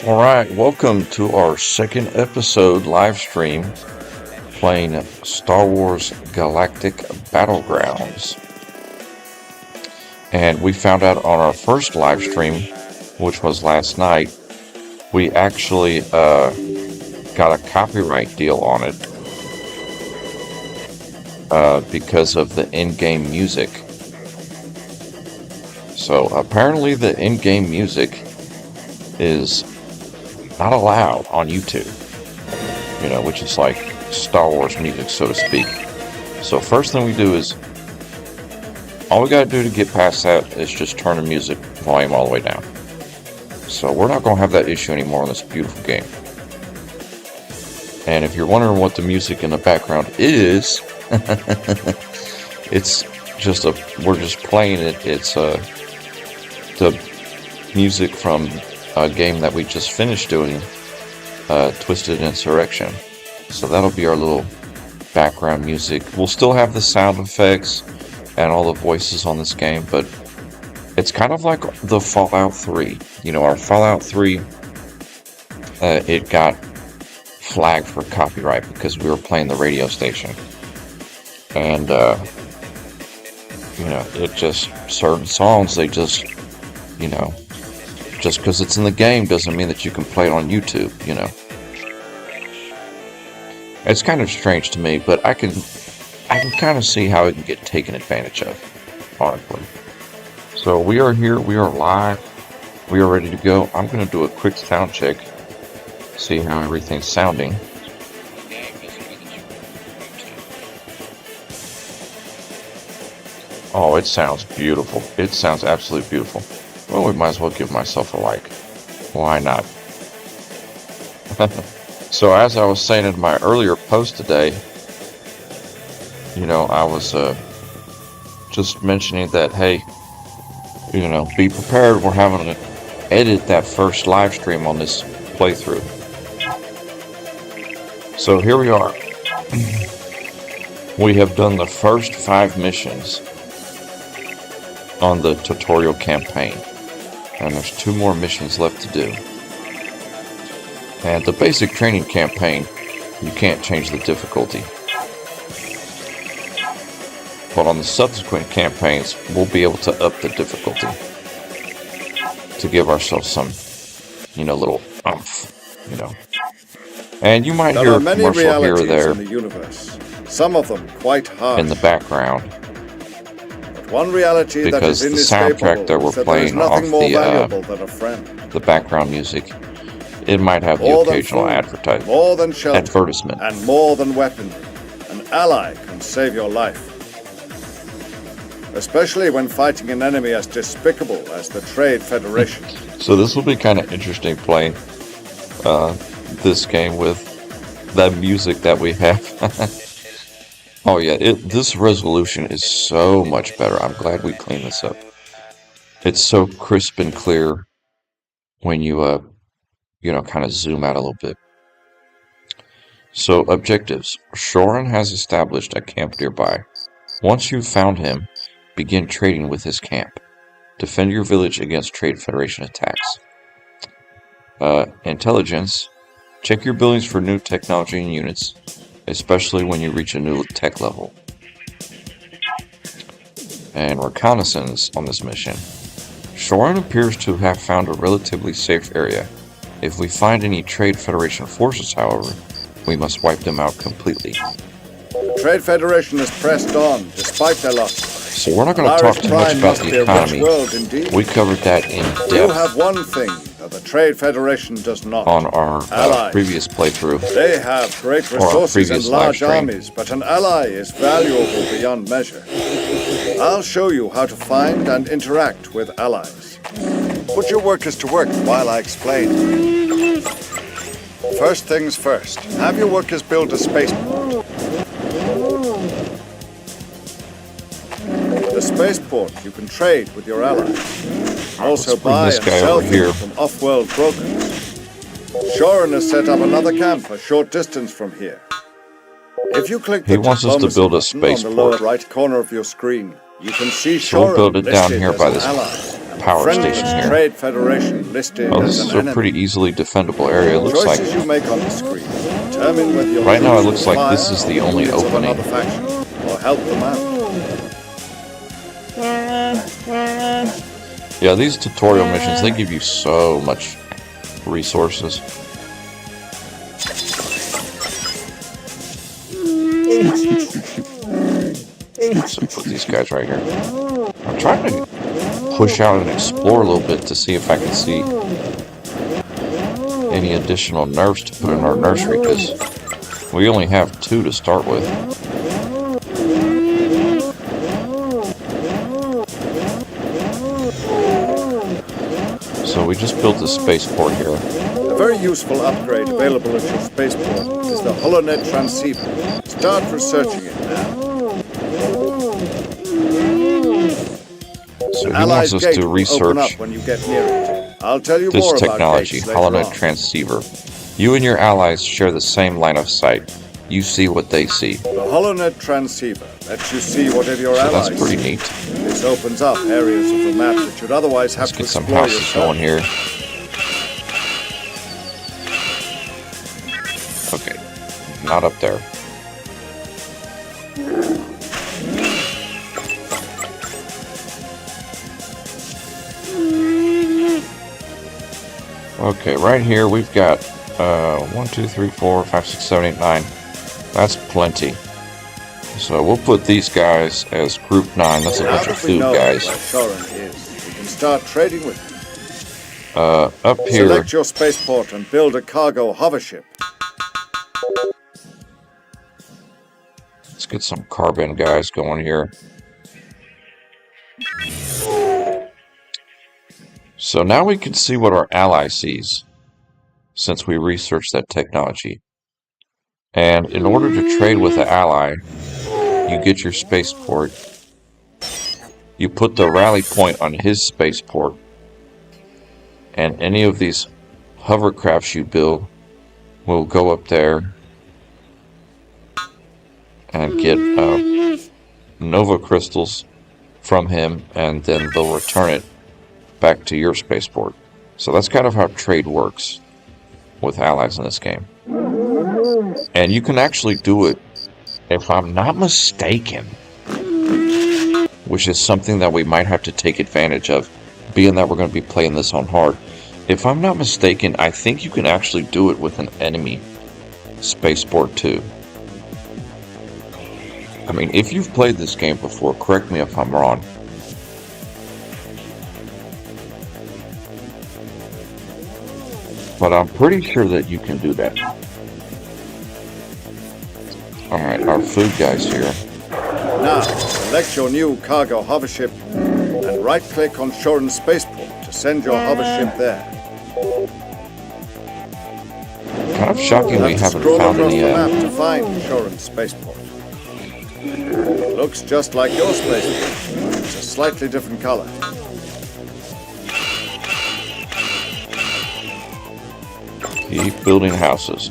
All right, welcome to our second episode live stream playing Star Wars Galactic Battlegrounds. And we found out on our first live stream, which was last night, we actually got a copyright deal on it because of the in-game music. So apparently the in-game music is not allowed on YouTube, which is like Star Wars music, so to speak. So first thing we do is, all we gotta do to get past that is just turn the music volume all the way down. So we're not gonna have that issue anymore in this beautiful game. And if you're wondering what the music in the background is, it's just we're just playing it. It's the music from a game that we just finished doing, Twisted Insurrection. So that'll be our little background music. We'll still have the sound effects and all the voices on this game, but it's kind of like the Fallout 3. Our Fallout 3, it got flagged for copyright because we were playing the radio station. And, it just, certain songs, they just, just because it's in the game doesn't mean that you can play it on YouTube, It's kind of strange to me, but I can kind of see how it can get taken advantage of, honestly. So we are here, we are live, we are ready to go. I'm going to do a quick sound check, see how everything's sounding. Oh, it sounds beautiful. It sounds absolutely beautiful. Well, we might as well give myself a like. Why not? So as I was saying in my earlier post today, I was just mentioning that, hey, be prepared. We're having to edit that first live stream on this playthrough. So here we are. We have done the first 5 missions on the tutorial campaign. And there's 2 more missions left to do. And the basic training campaign, you can't change the difficulty. But on the subsequent campaigns, we'll be able to up the difficulty to give ourselves some, little oomph, And you might hear a commercial here or there in the universe. Some of them quite harsh. In the background. One reality because that is the soundtrack that we're playing off the background music, it might have the occasional advertisement, more than shelter, advertisement, and more than weapon. An ally can save your life, especially when fighting an enemy as despicable as the Trade Federation. So this will be kind of interesting playing this game with that music that we have. Oh yeah, this resolution is so much better. I'm glad we cleaned this up. It's so crisp and clear when you, kind of zoom out a little bit. So, objectives. Shorin has established a camp nearby. Once you've found him, begin trading with his camp. Defend your village against Trade Federation attacks. Intelligence. Check your buildings for new technology and units, especially when you reach a new tech level. And reconnaissance on this mission. Shorin appears to have found a relatively safe area. If we find any Trade Federation forces, however, we must wipe them out completely. The Trade Federation has pressed on, despite their losses. So we're not going to talk too much about the economy. We covered that in depth. You have one thing that the Trade Federation does not. On our previous playthrough. They have great resources and large armies, but an ally is valuable beyond measure. I'll show you how to find and interact with allies. Put your workers to work while I explain. First things first, have your workers build a spaceport. The spaceport you can trade with your allies. Also buy and sell things from off-world brokers. Shorin has set up another camp a short distance from here. If you click the diplomacy button on the lower right corner of your screen, you can see Shorin listed as an ally and power station Friendly here. Trade Federation listed Oh, as this is an a enemy. pretty easily defendable area. It looks like Choices you make on the screen determine whether your right now it troops looks will like this fire is on the only units of opening. another faction or help them out. Yeah, these tutorial missions, they give you so much resources. So put these guys right here. I'm trying to push out and explore a little bit to see if I can see any additional nerfs to put in our nursery, because we only have 2 to start with. So we just built a spaceport here. A very useful upgrade available at your spaceport is the HoloNet transceiver. Start researching it now. So he Allies wants us gate to will open up research when you get near it. I'll tell you this more technology, about gates later HoloNet on. transceiver. You and your allies share the same line of sight. You see what they see. The HoloNet transceiver lets you see whatever your So allies that's pretty see. neat. This opens up areas of the map that you'd otherwise have Let's to get some explore houses yourself. going here. Okay, not up there. Okay, right here we've got 1, 2, 3, 4, 5, 6, 7, 8, 9. That's plenty. So we'll put these guys as Group 9. That's a Now bunch of that we food know guys. where Shorin is, we can start trading with him. Up here, Select your spaceport and build a cargo hover ship. let's get some carbon guys going here. So now we can see what our ally sees, since we researched that technology. And in order to trade with an ally, you get your spaceport. You put the rally point on his spaceport, and any of these hovercrafts you build will go up there and get Nova crystals from him, and then they'll return it back to your spaceport. So that's kind of how trade works with allies in this game. And you can actually do it, if I'm not mistaken, which is something that we might have to take advantage of, being that we're going to be playing this on hard. If I'm not mistaken, I think you can actually do it with an enemy spaceport too. I mean, if you've played this game before, correct me if I'm wrong. But I'm pretty sure that you can do that. Alright, our food guys here. Now, select your new cargo hover ship and right-click on Shorin's spaceport to send your hover ship there. Kind of shocking You'll we have to haven't scroll found across any the map to find Shorin's spaceport. Looks just like your spaceport. It's a slightly different color. keep building houses.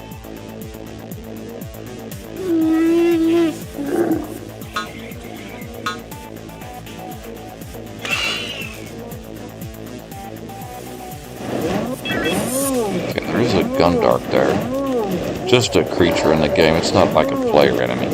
Okay, there is a Gundark there. Just a creature in the game. It's not like a player enemy.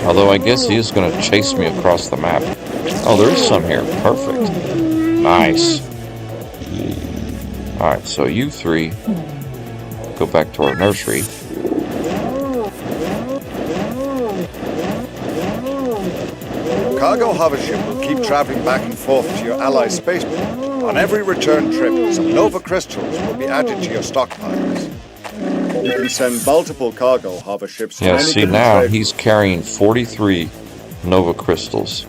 Although I guess he is going to chase me across the map. Oh, there is some here. Perfect. Nice. Alright, so you three go back to our nursery. Cargo hover ship will keep traveling back and forth to your allied spaceport. On every return trip, some Nova crystals will be added to your stockpiles. You can send multiple cargo hover ships to Yeah, any see given now trade he's route. carrying 43 Nova crystals.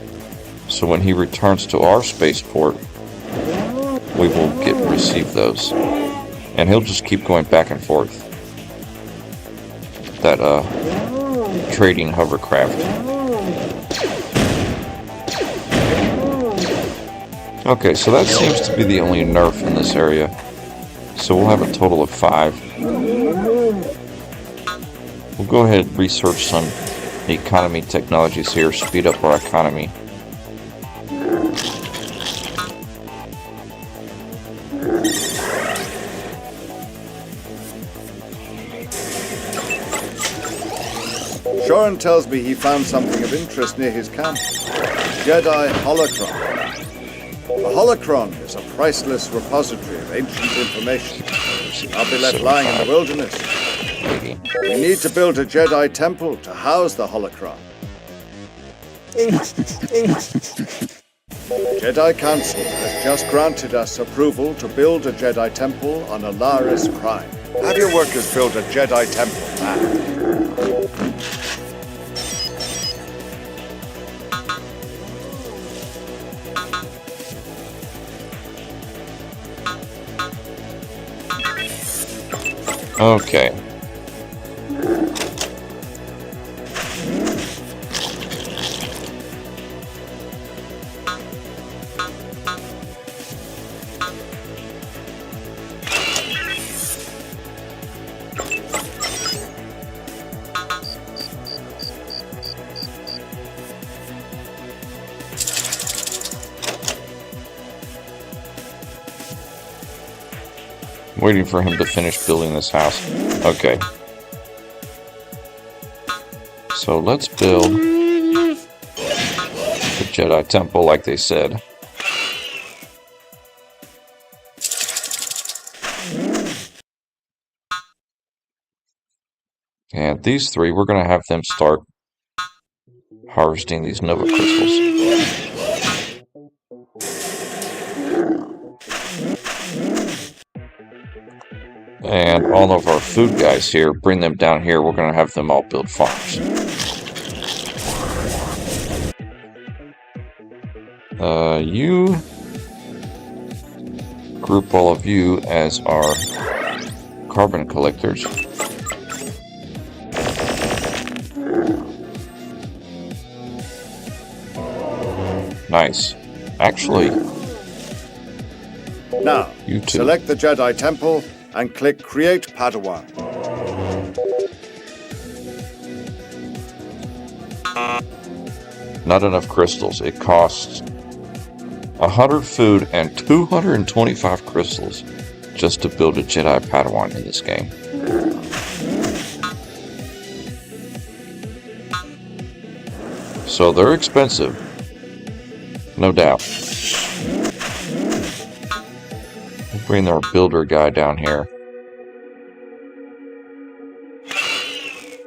So when he returns to our spaceport, we will receive those. And he'll just keep going back and forth. That trading hovercraft. Okay, so that seems to be the only nerf in this area. So we'll have a total of 5. We'll go ahead and research some economy technologies here, speed up our economy. Shorin tells me he found something of interest near his camp. Jedi Holocron. A holocron is a priceless repository of ancient information. Not be left lying in the wilderness. We need to build a Jedi temple to house the holocron. Jedi Council has just granted us approval to build a Jedi temple on Alaris Prime. Have your workers build a Jedi temple now. Okay. Waiting for him to finish building this house. Okay. So let's build the Jedi Temple like they said. And these 3, we're going to have them start harvesting these Nova Crystals. And all of our food guys here, bring them down here. We're going to have them all build farms. You group all of you as our carbon collectors. Nice. Actually, now, you two. Select the Jedi Temple and click Create Padawan. Not enough crystals. It costs 100 food and 225 crystals just to build a Jedi Padawan in this game. So they're expensive. No doubt. We'll bring our builder guy down here.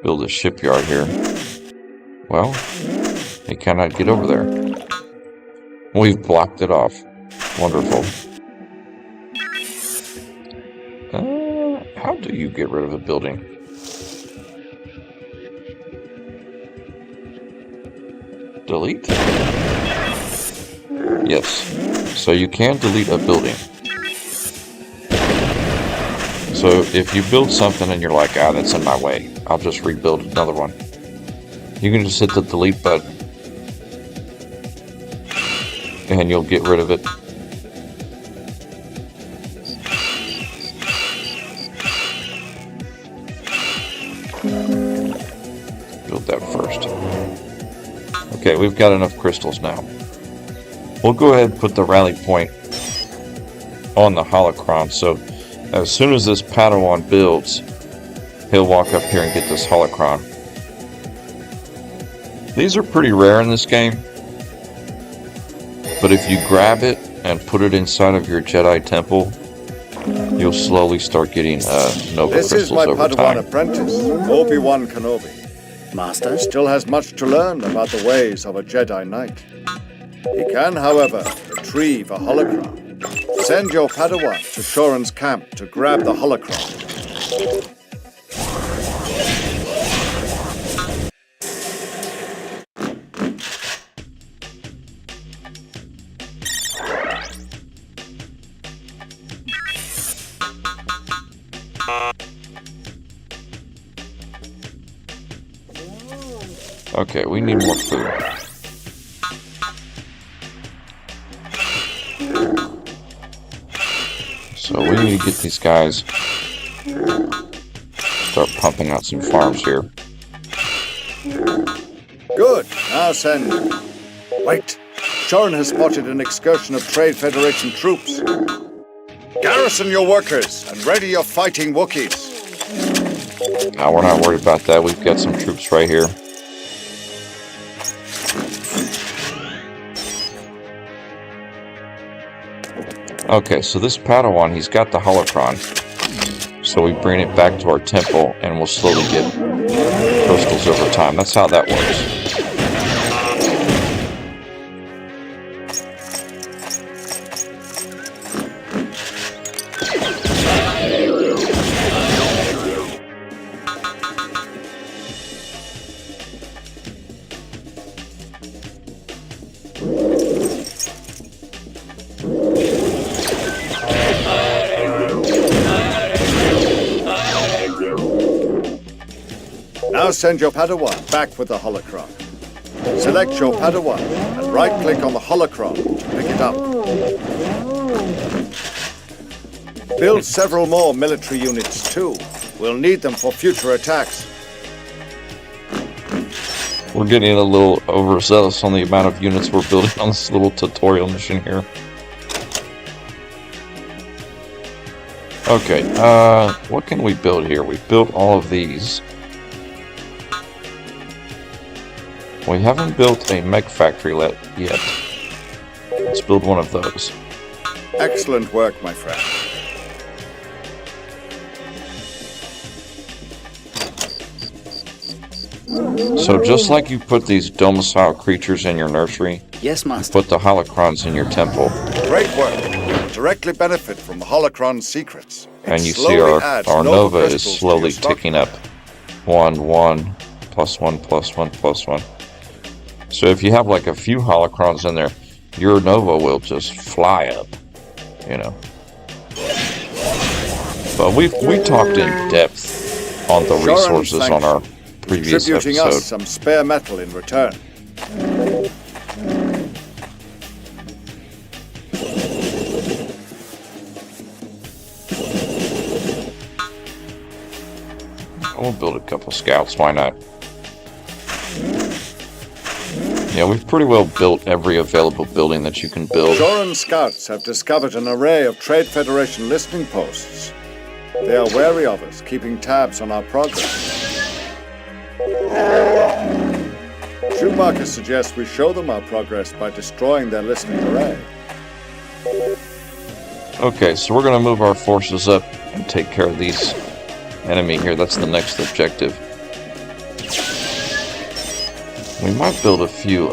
Build a shipyard here. Well, he cannot get over there. We've blocked it off. Wonderful. How do you get rid of a building? Delete? Yes. So you can delete a building. So if you build something and you're like, that's in my way, I'll just rebuild another one. You can just hit the delete button and you'll get rid of it. Build that first. Okay, we've got enough crystals now. We'll go ahead and put the rally point on the holocron, so as soon as this Padawan builds, he'll walk up here and get this holocron. These are pretty rare in this game, but if you grab it and put it inside of your Jedi Temple, you'll slowly start getting Nova This Crystals is my over Padawan time. apprentice, Obi-Wan Kenobi. Master? He still has much to learn about the ways of a Jedi Knight. He can, however, retrieve a holocron. Send your Padawan to Shorin's camp to grab the holocron. Okay, we need more food. So we need to get these guys, start pumping out some farms here. Good. Now send. Wait. Shorin has spotted an excursion of Trade Federation troops. Garrison your workers and ready your fighting Wookiees. Now we're not worried about that. We've got some troops right here. Okay, so this Padawan, he's got the holocron. So we bring it back to our temple and we'll slowly get crystals over time. That's how that works. Now send your Padawan back with the holocron. Select your Padawan and right-click on the holocron to pick it up. Build several more military units too. We'll need them for future attacks. We're getting a little overzealous on the amount of units we're building on this little tutorial mission here. Okay, what can we build here? We built all of these. We haven't built a mech factory yet. Let's build one of those. Excellent work, my friend. So just like you put these domicile creatures in your nursery, yes, master. Put the holocrons in your temple. Great work. You'll directly benefit from the holocron's secrets. And you see our Nova is slowly ticking up. 1, 1, plus 1, plus 1, plus 1. So if you have like a few holocrons in there, your Nova will just fly up, you know. But we talked in depth on the resources on our previous contributing episode. us some spare metal in return. We'll build a couple scouts, why not? Yeah, we've pretty well built every available building that you can build. Shorin scouts have discovered an array of Trade Federation listening posts. They are wary of us, keeping tabs on our progress. Schumacher suggests we show them our progress by destroying their listening array. Okay, so we're going to move our forces up and take care of these enemy here. That's the next objective. We might build a few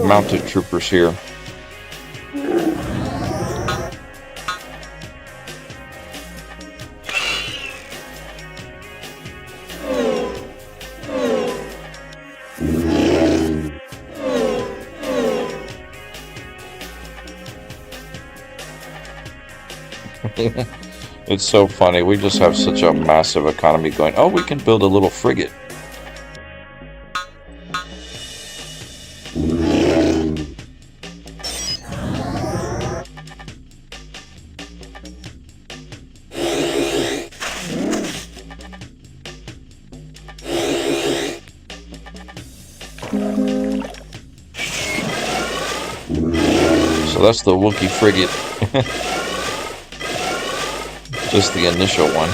mounted troopers here. It's so funny. We just have such a massive economy going. Oh, we can build a little frigate. So that's the Wookiee frigate. Just the initial one.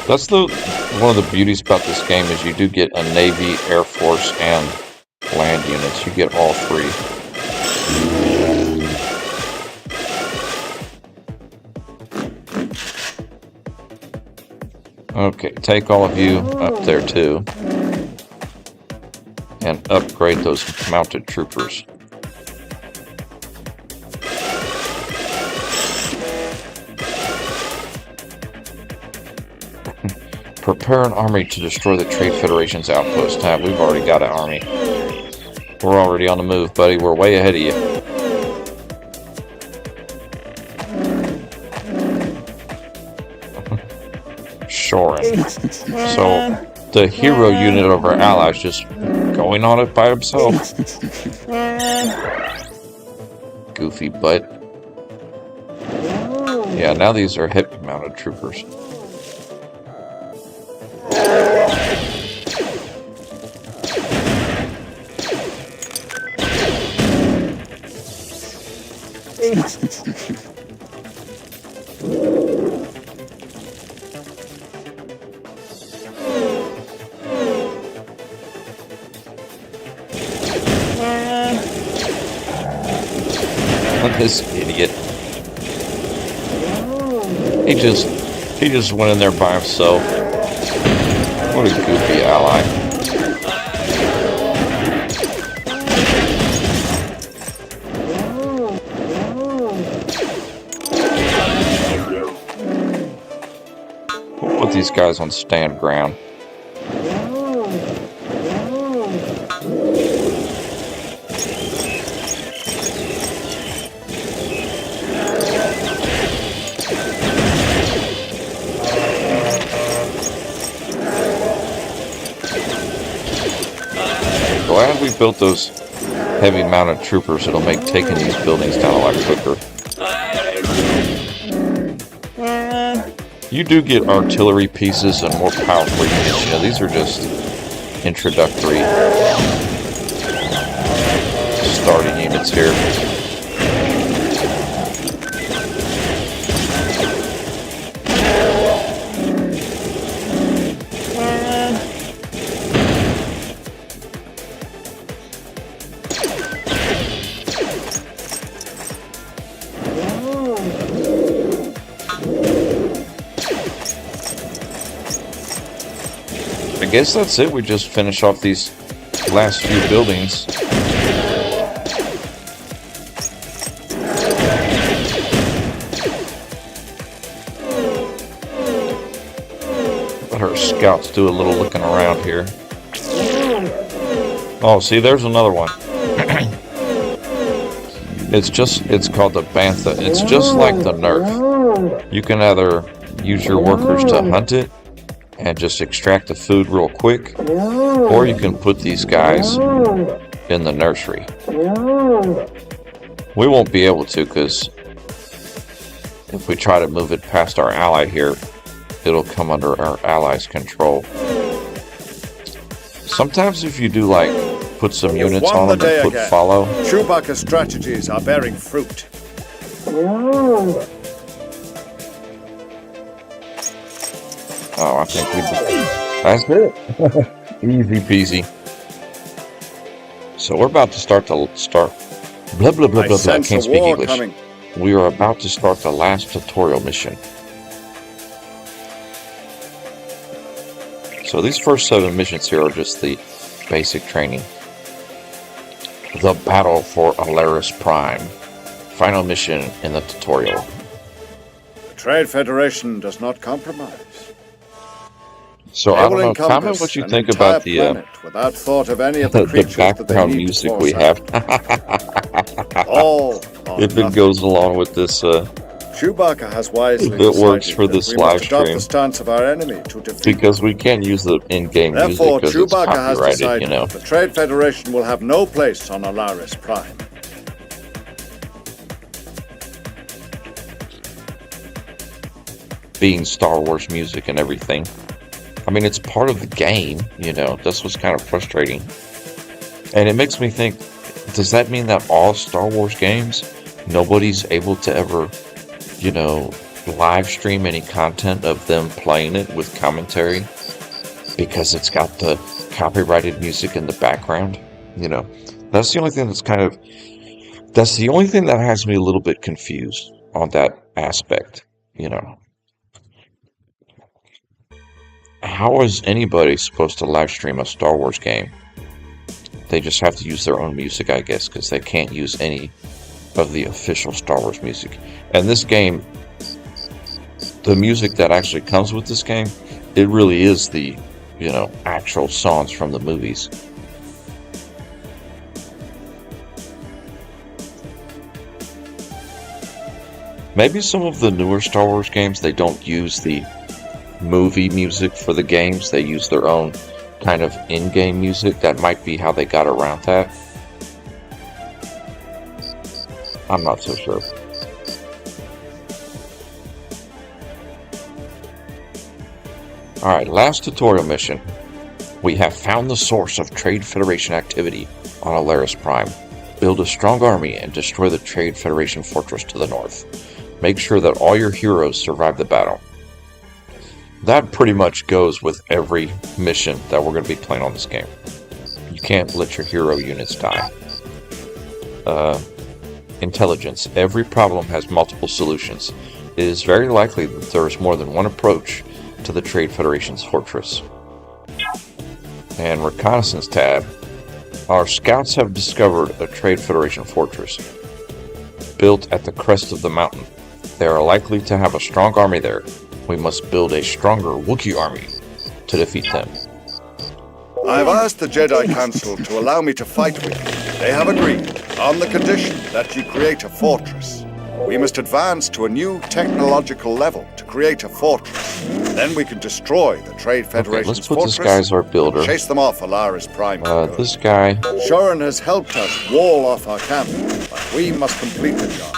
That's one of the beauties about this game is you do get a Navy, Air Force, and land units. You get all three. Okay, take all of you up there too. And upgrade those mounted troopers. Prepare an army to destroy the Trade Federation's outpost. We've already got an army. We're already on the move, buddy. We're way ahead of you. Shorin. So, the hero unit of our allies just going on it by himself. goofy, but yeah, now these are heavy mounted troopers. This idiot. He just went in there by himself. What a goofy ally. We'll put these guys on stand ground. Glad we built those heavy mounted troopers. It'll make taking these buildings down a lot quicker. You do get artillery pieces and more powerful units. You know, these are just introductory starting units here. I guess that's it. We just finish off these last few buildings. Let our scouts do a little looking around here. Oh, see, there's another one. It's called the Bantha. It's just like the Nerf. You can either use your workers to hunt it and just extract the food real quick, or you can put these guys in the nursery. We won't be able to, because if we try to move it past our ally here, it'll come under our ally's control. Sometimes if you do like put some units on them and put follow. Chewbacca's strategies are bearing fruit. Oh, I think we did. That's it. Easy peasy. So we're about to start. Blah, blah, blah, blah, blah. I can't speak English. Coming. We are about to start the last tutorial mission. So these first 7 missions here are just the basic training. The battle for Alaris Prime. Final mission in the tutorial. The Trade Federation does not compromise. So I don't know, comment what you think about the without thought of any of the background music we have. If it goes along with this, Chewbacca has wisely it works for this live stream. The stance of our enemy to defeat because we can't use the in-game music because it's copyrighted, you know. The Trade Federation will have no place on Alaris Prime. Being Star Wars music and everything. I mean, it's part of the game, you know. That's what's kind of frustrating. And it makes me think, does that mean that all Star Wars games, nobody's able to ever, you know, live stream any content of them playing it with commentary? Because it's got the copyrighted music in the background, you know. That's the only thing that's the only thing that has me a little bit confused on that aspect, you know. How is anybody supposed to live stream a Star Wars game? They just have to use their own music, I guess, because they can't use any of the official Star Wars music. And this game, the music that actually comes with this game, it really is the, you know, actual songs from the movies. Maybe some of the newer Star Wars games, they don't use the movie music for the games. They use their own kind of in-game music. That might be how they got around that. I'm not so sure. Alright, last tutorial mission. We have found the source of Trade Federation activity on Alaris Prime. Build a strong army and destroy the Trade Federation fortress to the north. Make sure that all your heroes survive the battle. That pretty much goes with every mission that we're going to be playing on this game. You can't let your hero units die. Intelligence. Every problem has multiple solutions. It is very likely that there is more than one approach to the Trade Federation's fortress. And Reconnaissance tab. Our scouts have discovered a Trade Federation fortress built at the crest of the mountain. They are likely to have a strong army there. We must build a stronger Wookiee army to defeat them. I've asked the Jedi Council to allow me to fight with you. They have agreed, on the condition that you create a fortress. We must advance to a new technological level to create a fortress. Then we can destroy the Trade Federation's fortress. Let's put this guy as our builder. Chase them off Alaris Prime. This guy. Shorin has helped us wall off our camp, but we must complete the job.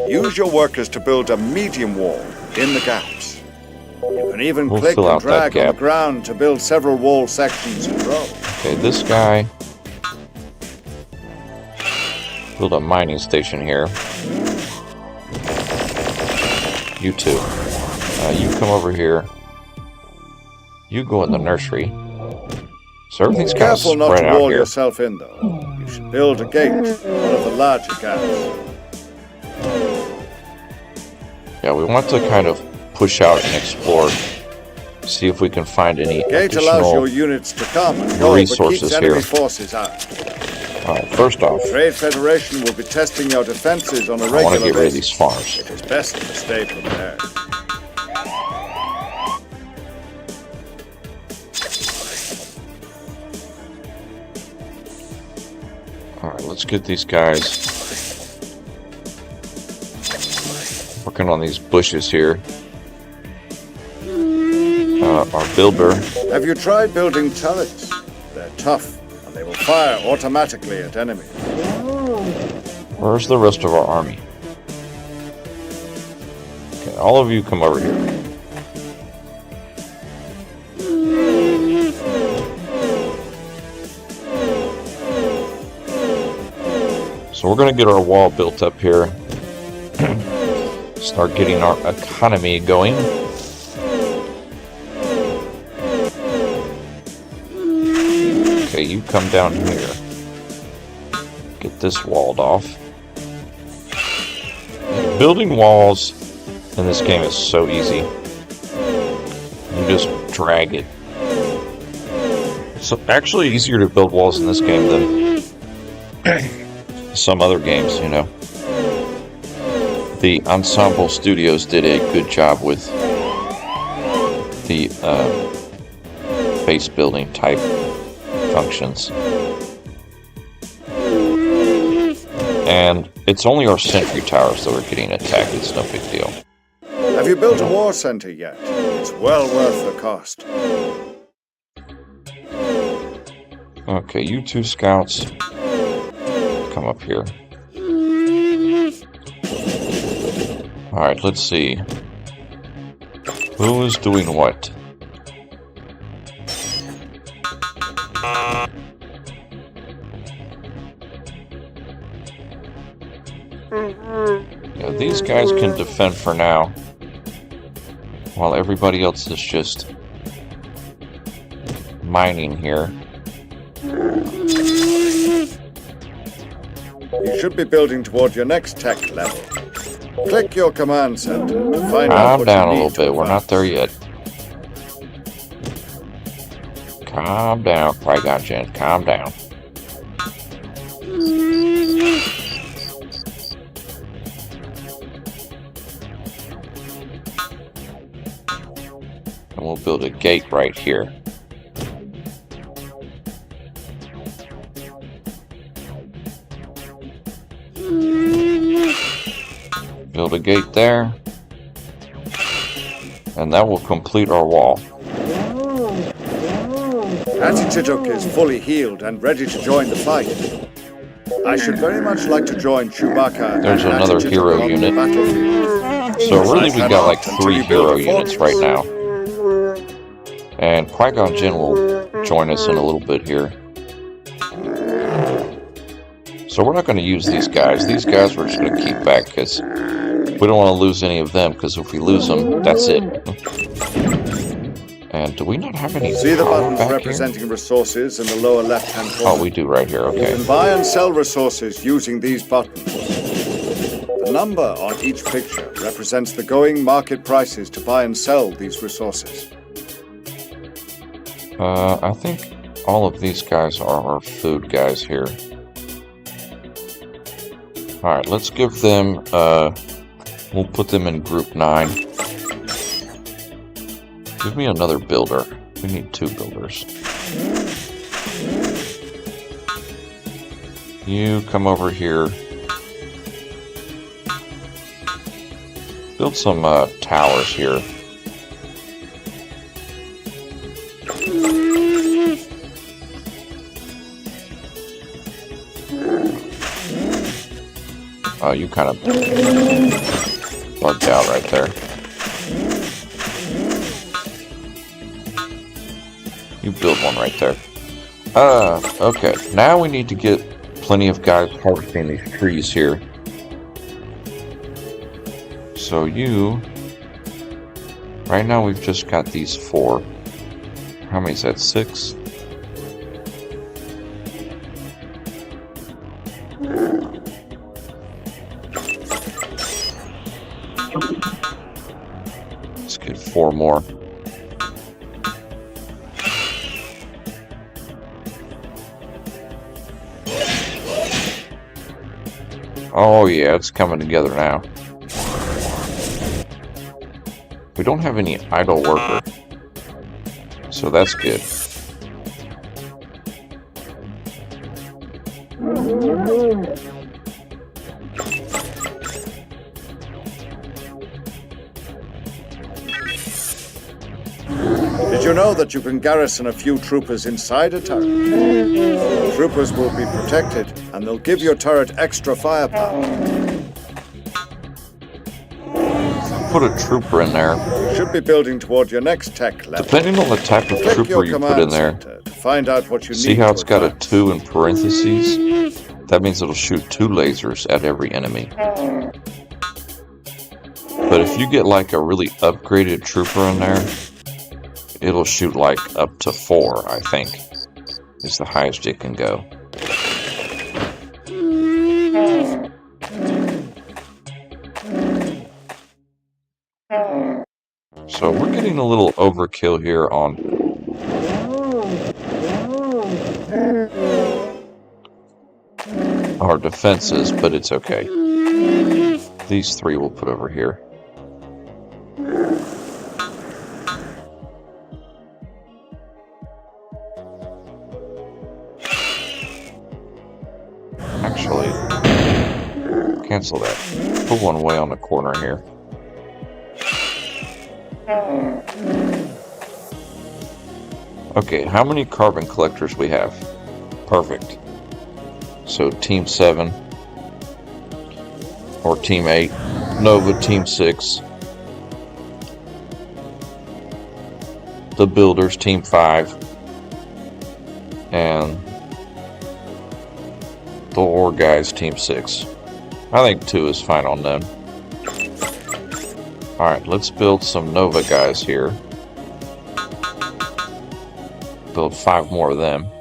Use your workers to build a medium wall in the gaps. You can even click and drag on the ground to build several wall sections in a row. Okay, this guy. Build a mining station here. You two. You come over here. You go in the nursery. So everything's kind of spread out here. Careful not to wall yourself in, though. You should build a gate, one of the larger gaps. Yeah, we want to kind of push out and explore. See if we can find any gate allows your units to come and go, resources but keeps enemy here. Forces out. Alright, first off, Trade Federation will be testing your defenses on a regular basis. I want to get rid of these farms. It is best to stay prepared. Alright, let's get these guys working on these bushes here. Our builder. Have you tried building turrets? They're tough, and they will fire automatically at enemies. Where's the rest of our army? Okay, all of you come over here. So we're going to get our wall built up here. Start getting our economy going. Okay, you come down here. Get this walled off. Building walls in this game is so easy. You just drag it. It's actually easier to build walls in this game than some other games, you know. The Ensemble Studios did a good job with the base building type functions. And it's only our sentry towers that are getting attacked. It's no big deal. Have you built a war center yet? It's well worth the cost. Okay, you two scouts, come up here. Alright, let's see. Who is doing what? Yeah, these guys can defend for now, while everybody else is just mining here. You should be building toward your next tech level. Click your command center to find out what you need. Calm down a little bit, we're not there yet. Calm down, Qui-Gon Jinn, calm down. And we'll build a gate right here. Build a gate there. And that will complete our wall. Anti-Chittook is fully healed and ready to join the fight. I should very much like to join Chewbacca There's and another Attitude hero on unit. the battlefield. So really we got like Until 3 you build hero a units fortress. right now. And Qui-Gon Jinn will join us in a little bit here. So we're not going to use these guys. These guys we're just going to keep back because we don't want to lose any of them, because if we lose them, that's it. And do we not have any See the power buttons back representing here? resources in the lower left-hand corner? Oh, we do right here, You okay. can buy and sell resources using these buttons. The number on each picture represents the going market prices to buy and sell these resources. I think all of these guys are our food guys here. Alright, let's give them, we'll put them in group 9. Give me another builder. We need 2 builders. You come over here. Build some towers here. Oh, you kind of bugged out right there. You build one right there. Okay. Now we need to get plenty of guys harvesting these trees here. So you... Right now we've just got these 4. How many is that? 6? Let's get 4 more. Oh yeah, it's coming together now. We don't have any idle worker, so that's good. Did you know that you can garrison a few troopers inside a turret? Troopers will be protected, and they'll give your turret extra firepower. Put a trooper in there. You should be building toward your next tech level. Depending on the type of Click trooper your you put command in there. center to find out what you See need how to it's got a advance. 2 in parentheses? That means it'll shoot 2 lasers at every enemy. But if you get like a really upgraded trooper in there, it'll shoot like up to 4, I think, is the highest it can go. So we're getting a little overkill here on our defenses, but it's okay. These 3 we'll put over here. Actually, cancel that. Put one way on the corner here. Okay, how many carbon collectors we have? Perfect. So Team 7 or Team 8, Nova Team 6, the Builders Team 5, and the War Guys Team 6. I think 2 is fine on them. Alright, let's build some Nova guys here. Build 5 more of them.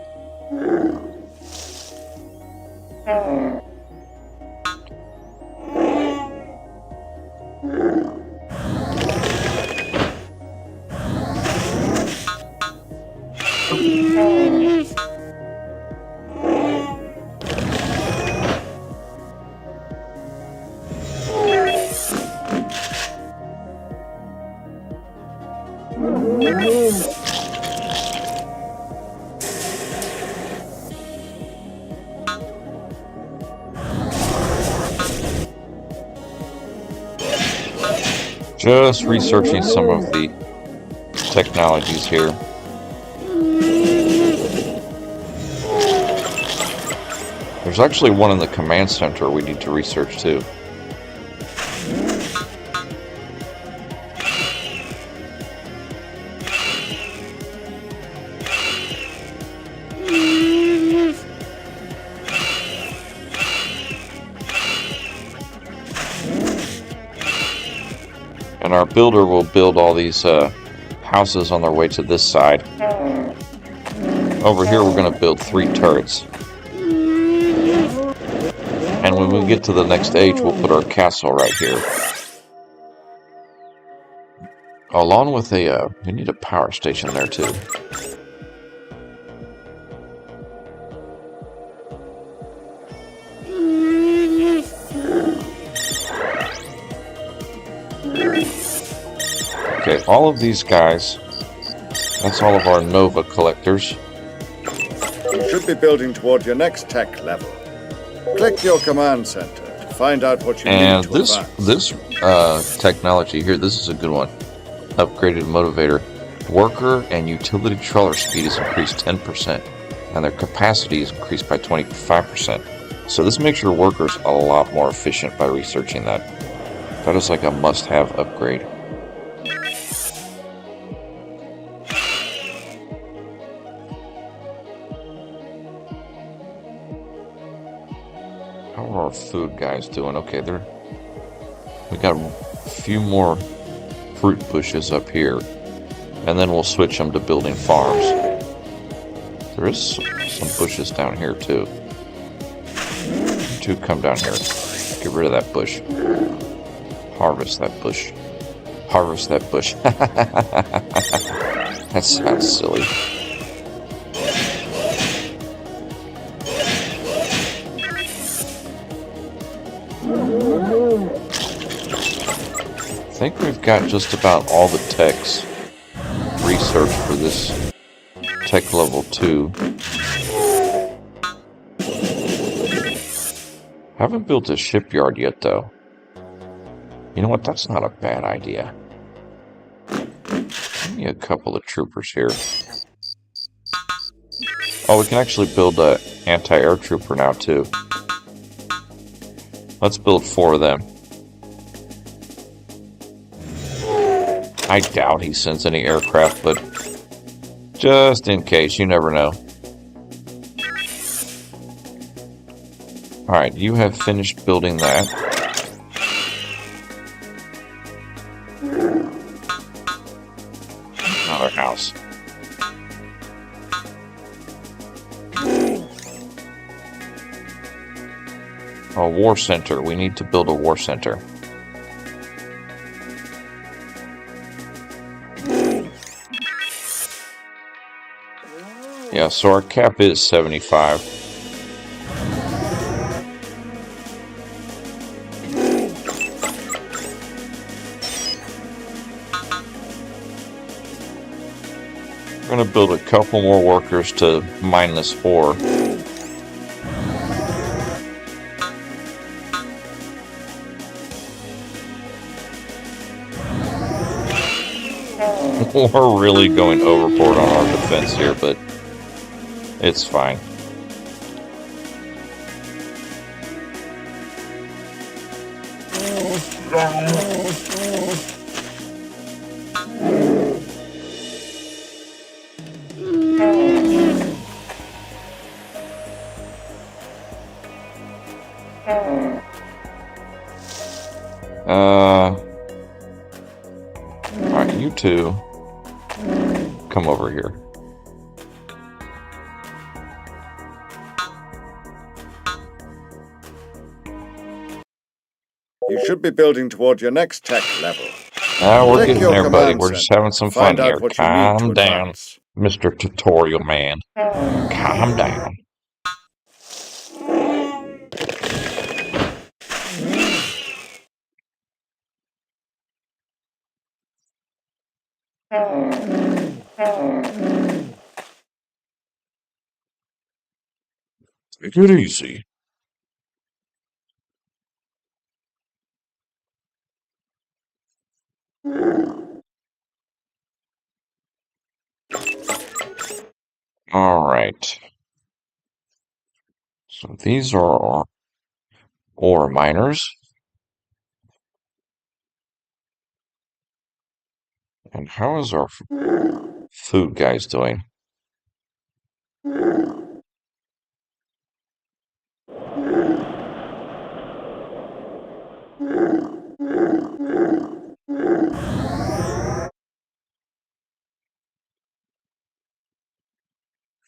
Just researching some of the technologies here. There's There's actually one in the command center we need to research too. And our builder will build all these houses on their way to this side. Over here we're going to build 3 turrets. And when we get to the next age, we'll put our castle right here. Along with we need a power station there too. Okay, all of these guys, that's all of our Nova collectors. You should be building toward your next tech level. Click your command center to find out what you need to advance. And this technology here, this is a good one. Upgraded motivator. Worker and utility trawler speed is increased 10%, and their capacity is increased by 25%. So this makes your workers a lot more efficient by researching that. That is like a must-have upgrade. How are our food guys doing? Okay, we got a few more fruit bushes up here, and then we'll switch them to building farms. There is some bushes down here too. You two come down here. Get rid of that bush. Harvest that bush. Harvest that bush. That sounds silly. I think we've got just about all the techs researched for this tech level 2. Haven't built a shipyard yet though. You know what? That's not a bad idea. Give me a couple of troopers here. Oh, we can actually build an anti-air trooper now too. Let's build 4 of them. I doubt he sends any aircraft, but just in case, you never know. Alright, you have finished building that. Another house. A war center. We need to build a war center. Yeah, so our cap is 75. We're going to build a couple more workers to mine this ore. We're really going overboard on our defense here, but it's fine. Alright, you two come over here. You should be building toward your next tech level. We're getting there, buddy. We're just having some fun here. Calm down, Mr. Tutorial Man. Calm down. Take it easy. All right. So these are our ore miners. And how is our food guys doing?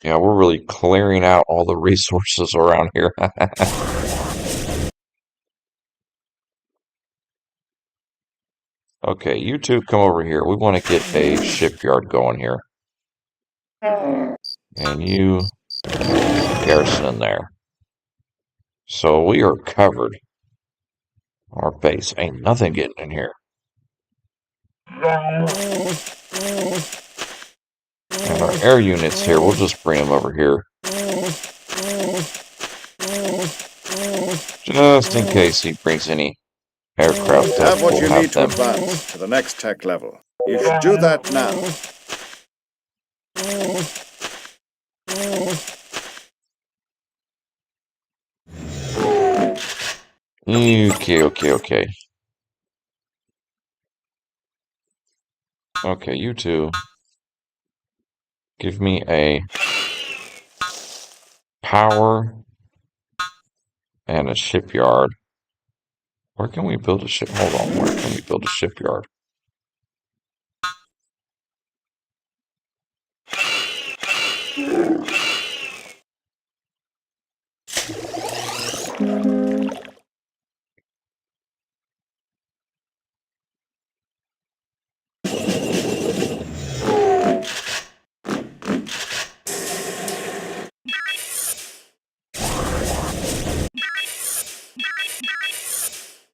Yeah, we're really clearing out all the resources around here. Okay, you two come over here. We want to get a shipyard going here. And you garrison in there. So we are covered. Our base. Ain't nothing getting in here. And our air units here, we'll just bring them over here. Just in case he brings any aircraft You up, have what we'll you have need to them. advance to the next tech level. You should do that now. Okay. Okay, you two. Give me a power and a shipyard. Where can we build a ship? Hold on, where can we build a shipyard?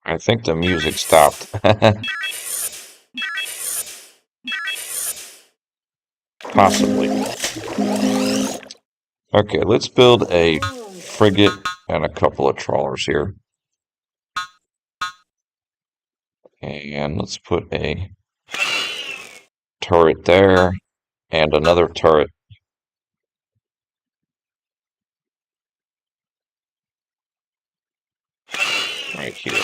I think the music stopped. Possibly. Okay, let's build a frigate and a couple of trawlers here. And let's put a turret there and another turret right here.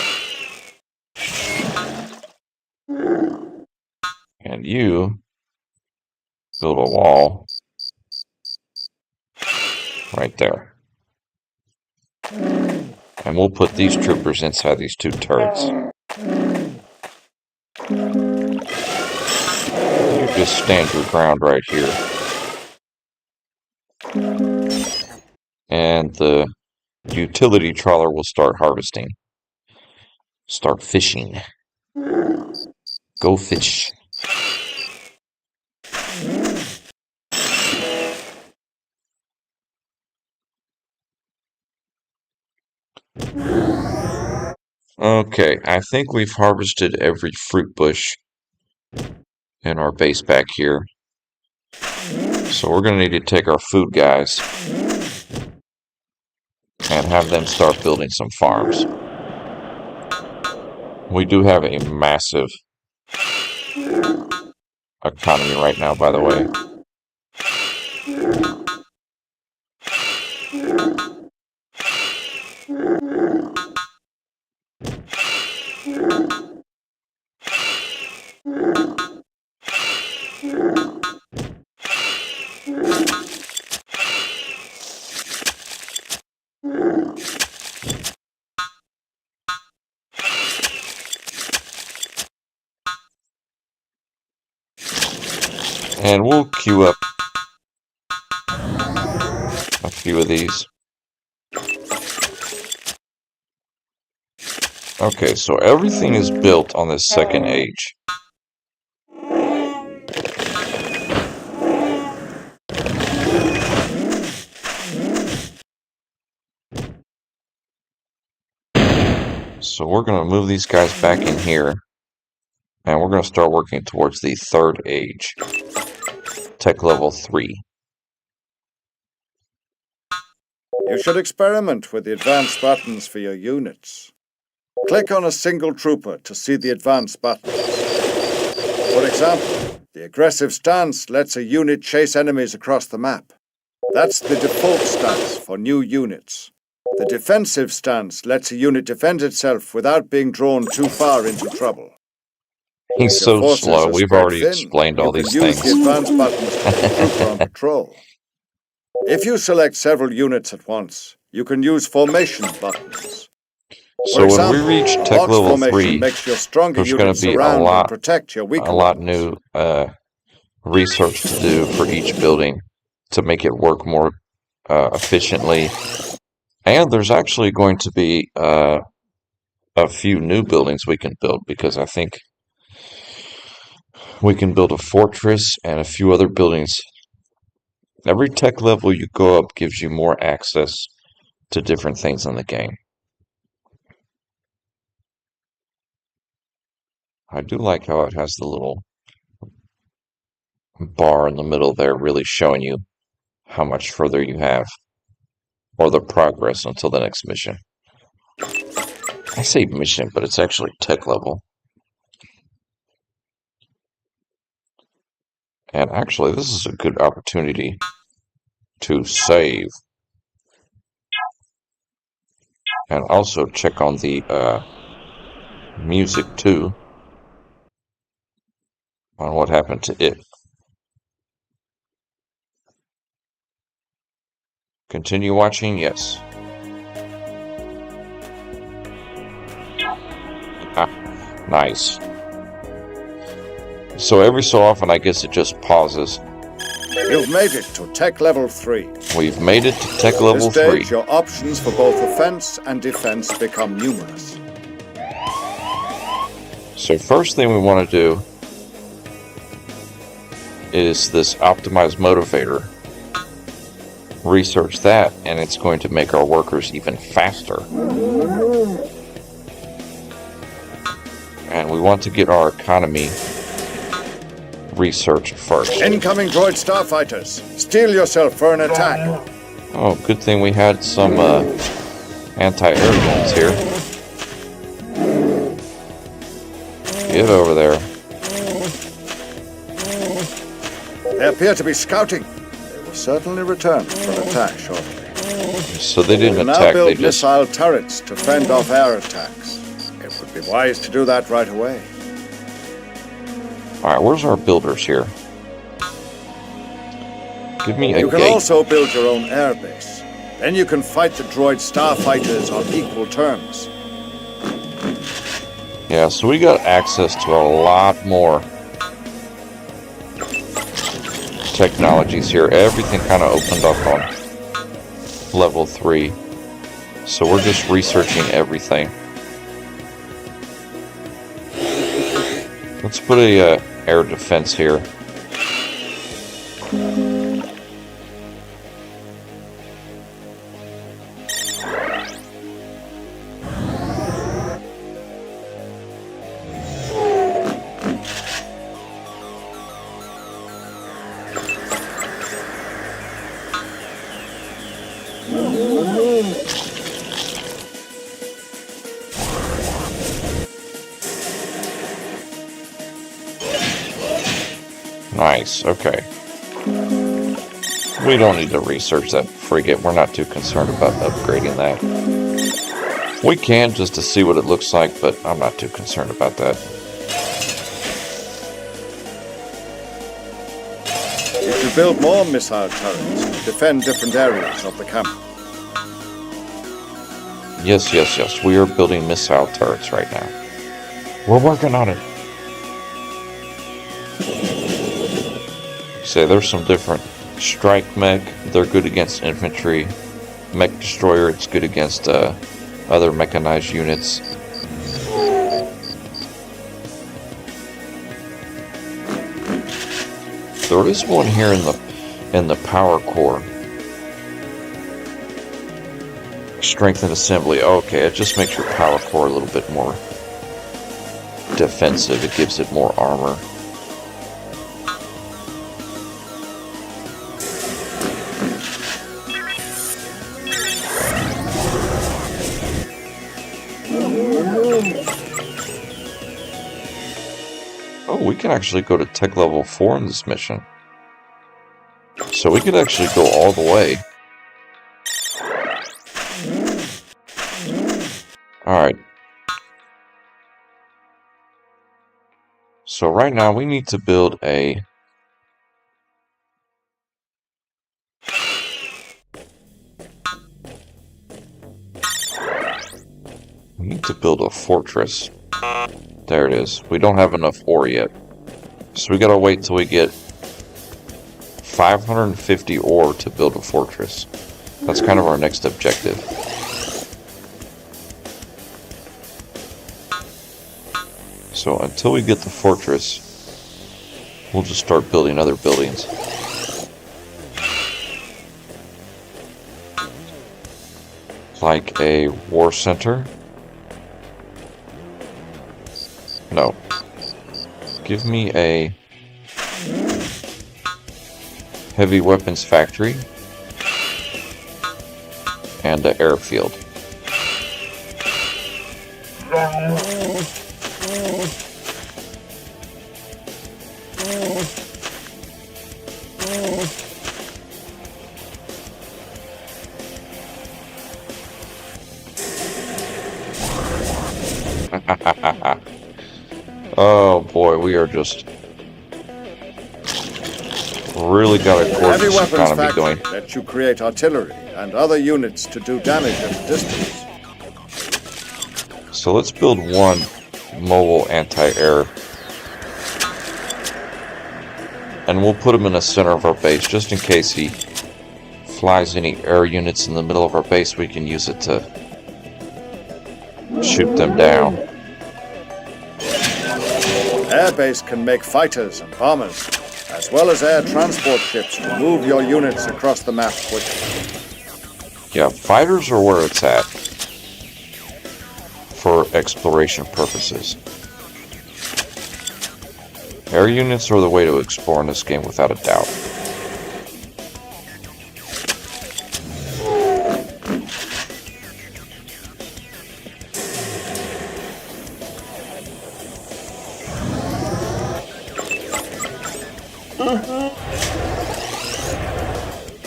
And you build a wall right there. And we'll put these troopers inside these two turrets. You just stand your ground right here. And the utility trawler will start harvesting. Start fishing. Go fish. Okay, I think we've harvested every fruit bush in our base back here. So we're going to need to take our food guys and have them start building some farms. We do have a massive economy right now, by the way. And we'll queue up a few of these. Okay, so everything is built on this second age. So we're going to move these guys back in here. And we're going to start working towards the third age. Tech level 3. You should experiment with the advanced buttons for your units. Click on a single trooper to see the advanced buttons. For example, the aggressive stance lets a unit chase enemies across the map. That's the default stance for new units. The defensive stance lets a unit defend itself without being drawn too far into trouble. He's If your so forces slow. are We've spread already thin, explained all you can these use things. the advance buttons to put a trooper on patrol. If you select several units at once, you can use formation buttons. So For when we example, reach tech box level formation 3, makes your stronger there's going units to be surround and protect your a weaker lot ones. new research to do for each building to make it work more efficiently. And there's actually going to be a few new buildings we can build, because I think we can build a fortress and a few other buildings. Every tech level you go up gives you more access to different things in the game. I do like how it has the little bar in the middle there, really showing you how much further you have, or the progress until the next mission. I say mission, but it's actually tech level. And actually, this is a good opportunity to save. And also check on the music too, on what happened to it. Continue watching, yes. Ah, nice. So every so often, I guess it just pauses. You've made it to tech level 3. We've made it to tech level 3. At this stage, your options for both offense and defense become numerous. So first thing we want to do is this optimized motivator. Research that, and it's going to make our workers even faster. And we want to get our economy researched first. Incoming droid starfighters. Steel yourself for an attack. Oh, good thing we had some anti-air guns here. Get over there. They appear to be scouting. They will certainly return for an attack shortly. So they didn't Now attack, build they just... missile turrets to fend off air attacks. It would be wise to do that right away. Alright, where's our builders here? Give me a You can gate. also build your own air base. Then you can fight the droid starfighters on equal terms. Yeah, so we got access to a lot more technologies here. Everything kind of opened up on level 3. So we're just researching everything. Let's put a air defense here. Nice, okay. We don't need to research that frigate. We're not too concerned about upgrading that. We can just to see what it looks like, but I'm not too concerned about that. You should build more missile turrets to defend different areas of the camp. Yes, yes, yes. We are building missile turrets right now. We're working on it. Say there's some different strike mech. They're good against infantry. Mech destroyer, it's good against other mechanized units. There is one here in the power core. Strength and assembly. Okay, it just makes your power core a little bit more defensive. It gives it more armor. Oh, we can actually go to tech level 4 in this mission. So we could actually go all the way. Alright. So right now we need to build a... We need to build a fortress. There it is. We don't have enough ore yet. So we gotta wait till we get 550 ore to build a fortress. That's kind of our next objective. So until we get the fortress, we'll just start building other buildings. Like a war center. No. Give me a heavy weapons factory and an airfield. Oh boy, we are just really got a gorgeous economy going. Lets you create artillery and other units to do damage at a distance. So let's build one mobile anti-air, and we'll put him in the center of our base just in case he flies any air units in the middle of our base. We can use it to shoot them down. Airbase can make fighters and bombers, as well as air transport ships to move your units across the map quickly. Yeah, fighters are where it's at for exploration purposes. Air units are the way to explore in this game without a doubt.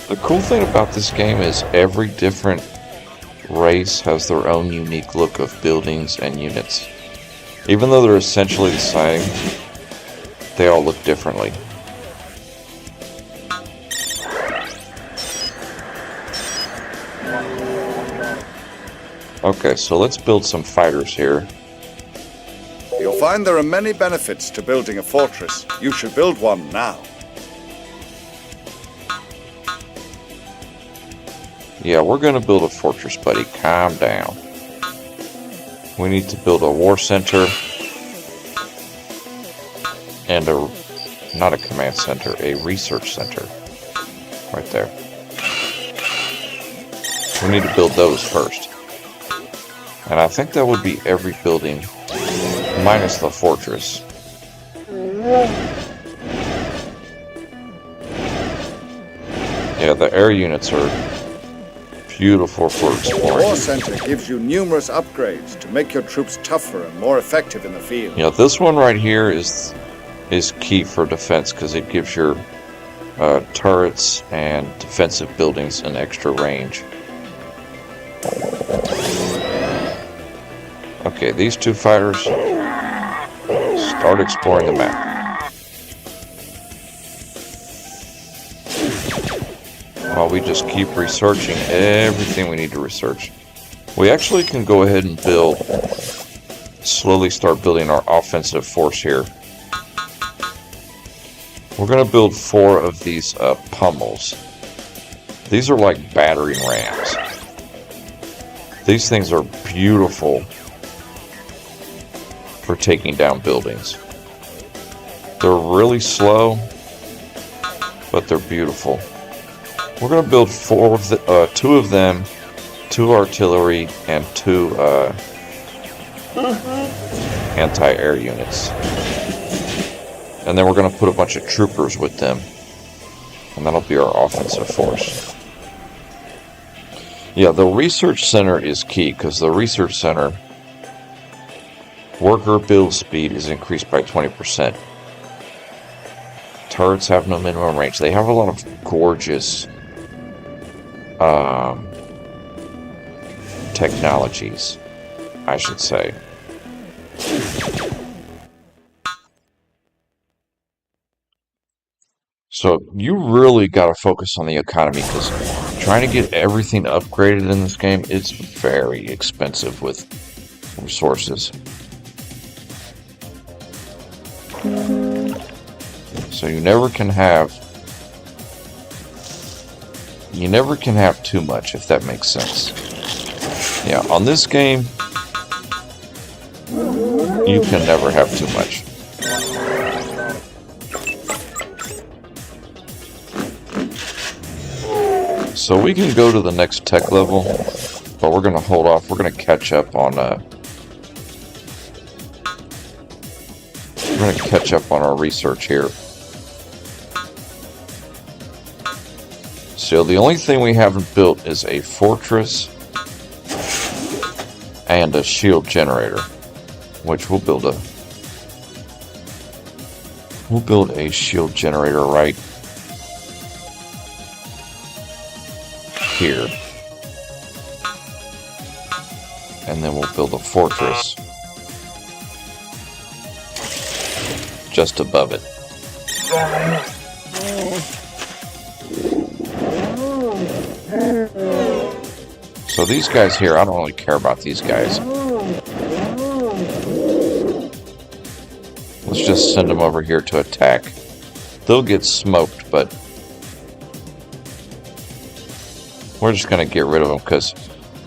The cool thing about this game is every different race has their own unique look of buildings and units. Even though they're essentially the same, they all look differently. Okay, so let's build some fighters here. You'll find there are many benefits to building a fortress. You should build one now. Yeah, we're gonna build a fortress, buddy. Calm down. We need to build a war center and not a command center, a research center. Right there. We need to build those first. And I think that would be every building minus the fortress. Yeah, the air units are beautiful for exploring. The war center gives you numerous upgrades to make your troops tougher and more effective in the field. Yeah, this one right here is key for defense because it gives your turrets and defensive buildings an extra range. Okay, these two fighters start exploring the map. While we just keep researching everything we need to research. We actually can go ahead and slowly start building our offensive force here. We're going to build 4 of these pummels. These are like battering rams. These things are beautiful for taking down buildings. They're really slow, but they're beautiful. We're going to build 2 of them, 2 artillery, and 2 anti-air units. And then we're going to put a bunch of troopers with them. And that'll be our offensive force. Yeah, the research center is key, because the research center worker build speed is increased by 20%. Turrets have no minimum range. They have a lot of gorgeous technologies. I should say. So you really got to focus on the economy, because trying to get everything upgraded in this game, it's very expensive with resources. So you never can have too much, if that makes sense. Yeah, on this game, you can never have too much. So we can go to the next tech level, but we're going to hold off. We're going to catch up on our research here. So the only thing we haven't built is a fortress and a shield generator, which we'll build a shield generator right here, and then we'll build a fortress just above it. So these guys here, I don't really care about these guys. Let's just send them over here to attack. They'll get smoked, but we're just going to get rid of them because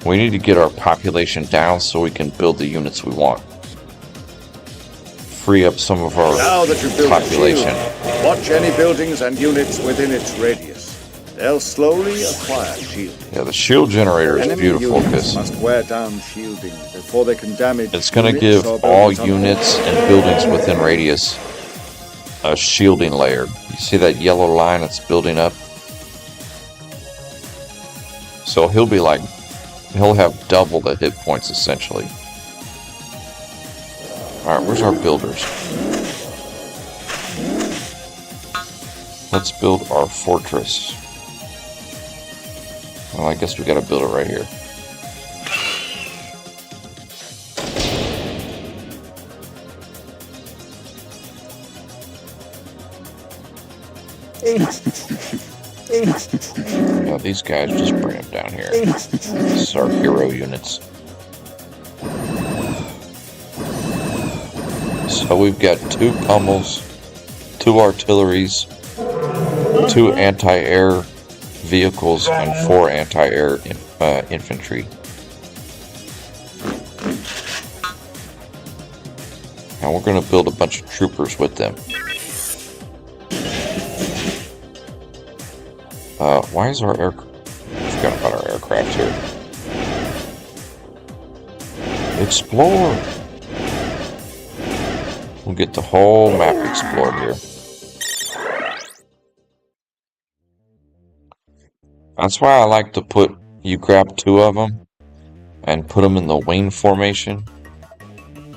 we need to get our population down so we can build the units we want. Free up some of our population. Watch any buildings and units within its radius. They'll slowly acquire shield. Yeah, the shield generator is beautiful because must wear down shielding before they can damage. It's going to give all units and buildings within radius a shielding layer. You see that yellow line that's building up? So he'll have double the hit points essentially. Alright, where's our builders? Let's build our fortress. Well, I guess we gotta build it right here. Yeah, these guys, just bring them down here. This is our hero units. So we've got 2 pummels, 2 artilleries, 2 anti-air vehicles, and 4 anti-air infantry. And we're going to build a bunch of troopers with them. Why is our aircraft... I forgot about our aircraft here. Explore! We'll get the whole map explored here. That's why I like to you grab 2 of them and put them in the wing formation.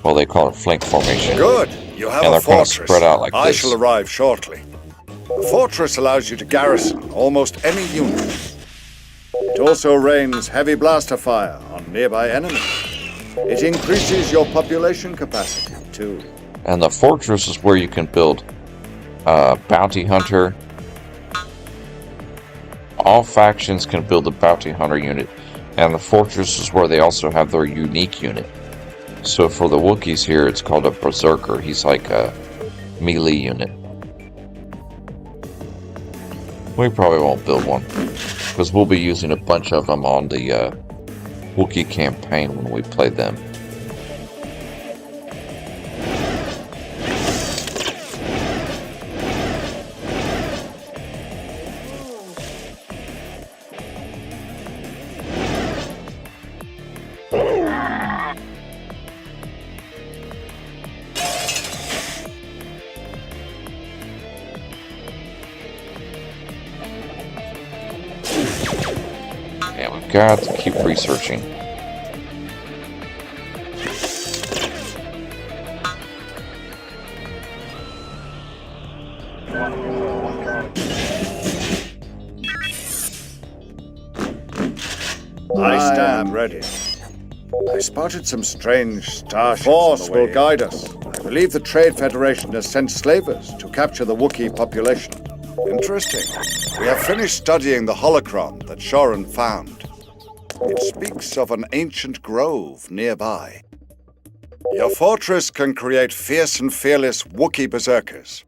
Well, they call it flank formation. Good. You have and a they're fortress. Kind of spread out like I this. shall arrive shortly. The fortress allows you to garrison almost any unit. It also rains heavy blaster fire on nearby enemies. It increases your population capacity, too. And the fortress is where you can build bounty hunter. All factions can build a bounty hunter unit, and the fortress is where they also have their unique unit. So for the Wookiees here, it's called a berserker. He's like a melee unit. We probably won't build one, because we'll be using a bunch of them on the Wookiee campaign when we play them. Got to keep researching. I stand ready. I spotted some strange starships. Force will guide us. I believe the Trade Federation has sent slavers to capture the Wookiee population. Interesting. We have finished studying the holocron that Shorin found. It speaks of an ancient grove nearby. Your fortress can create fierce and fearless Wookiee berserkers.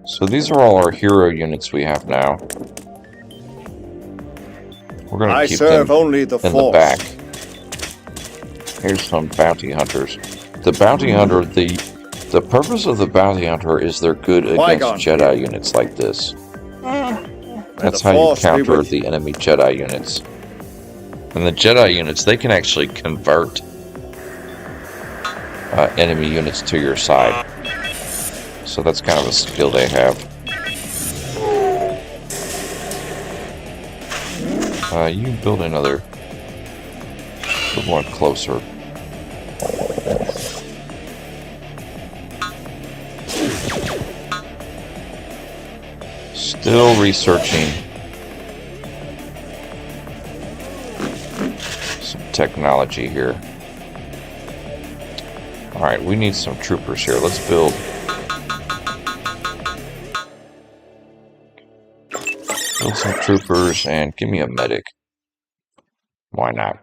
So these are all our hero units we have now. We're going to keep them only the in the back. Here's some bounty hunters. The bounty hunter, the purpose of the bounty hunter is they're good against Jedi units like this. That's how you counter the enemy Jedi units. And the Jedi units, they can actually convert enemy units to your side. So that's kind of a skill they have. You can build another one closer. Still researching some technology here. Alright, we need some troopers here. Let's build some troopers and give me a medic. Why not?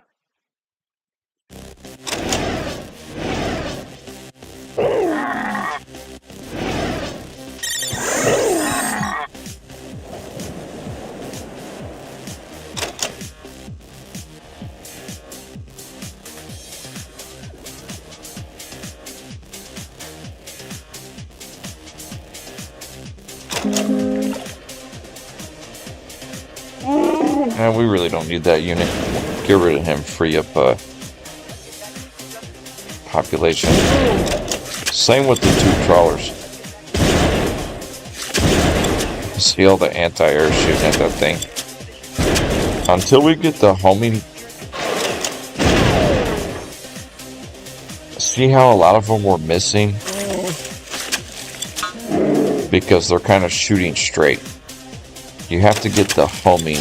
We really don't need that unit. Get rid of him, free up population. Same with the 2 trawlers. See all the anti-air shooting at that thing. Until we get the homing. See how a lot of them were missing? Because they're kind of shooting straight. You have to get the homing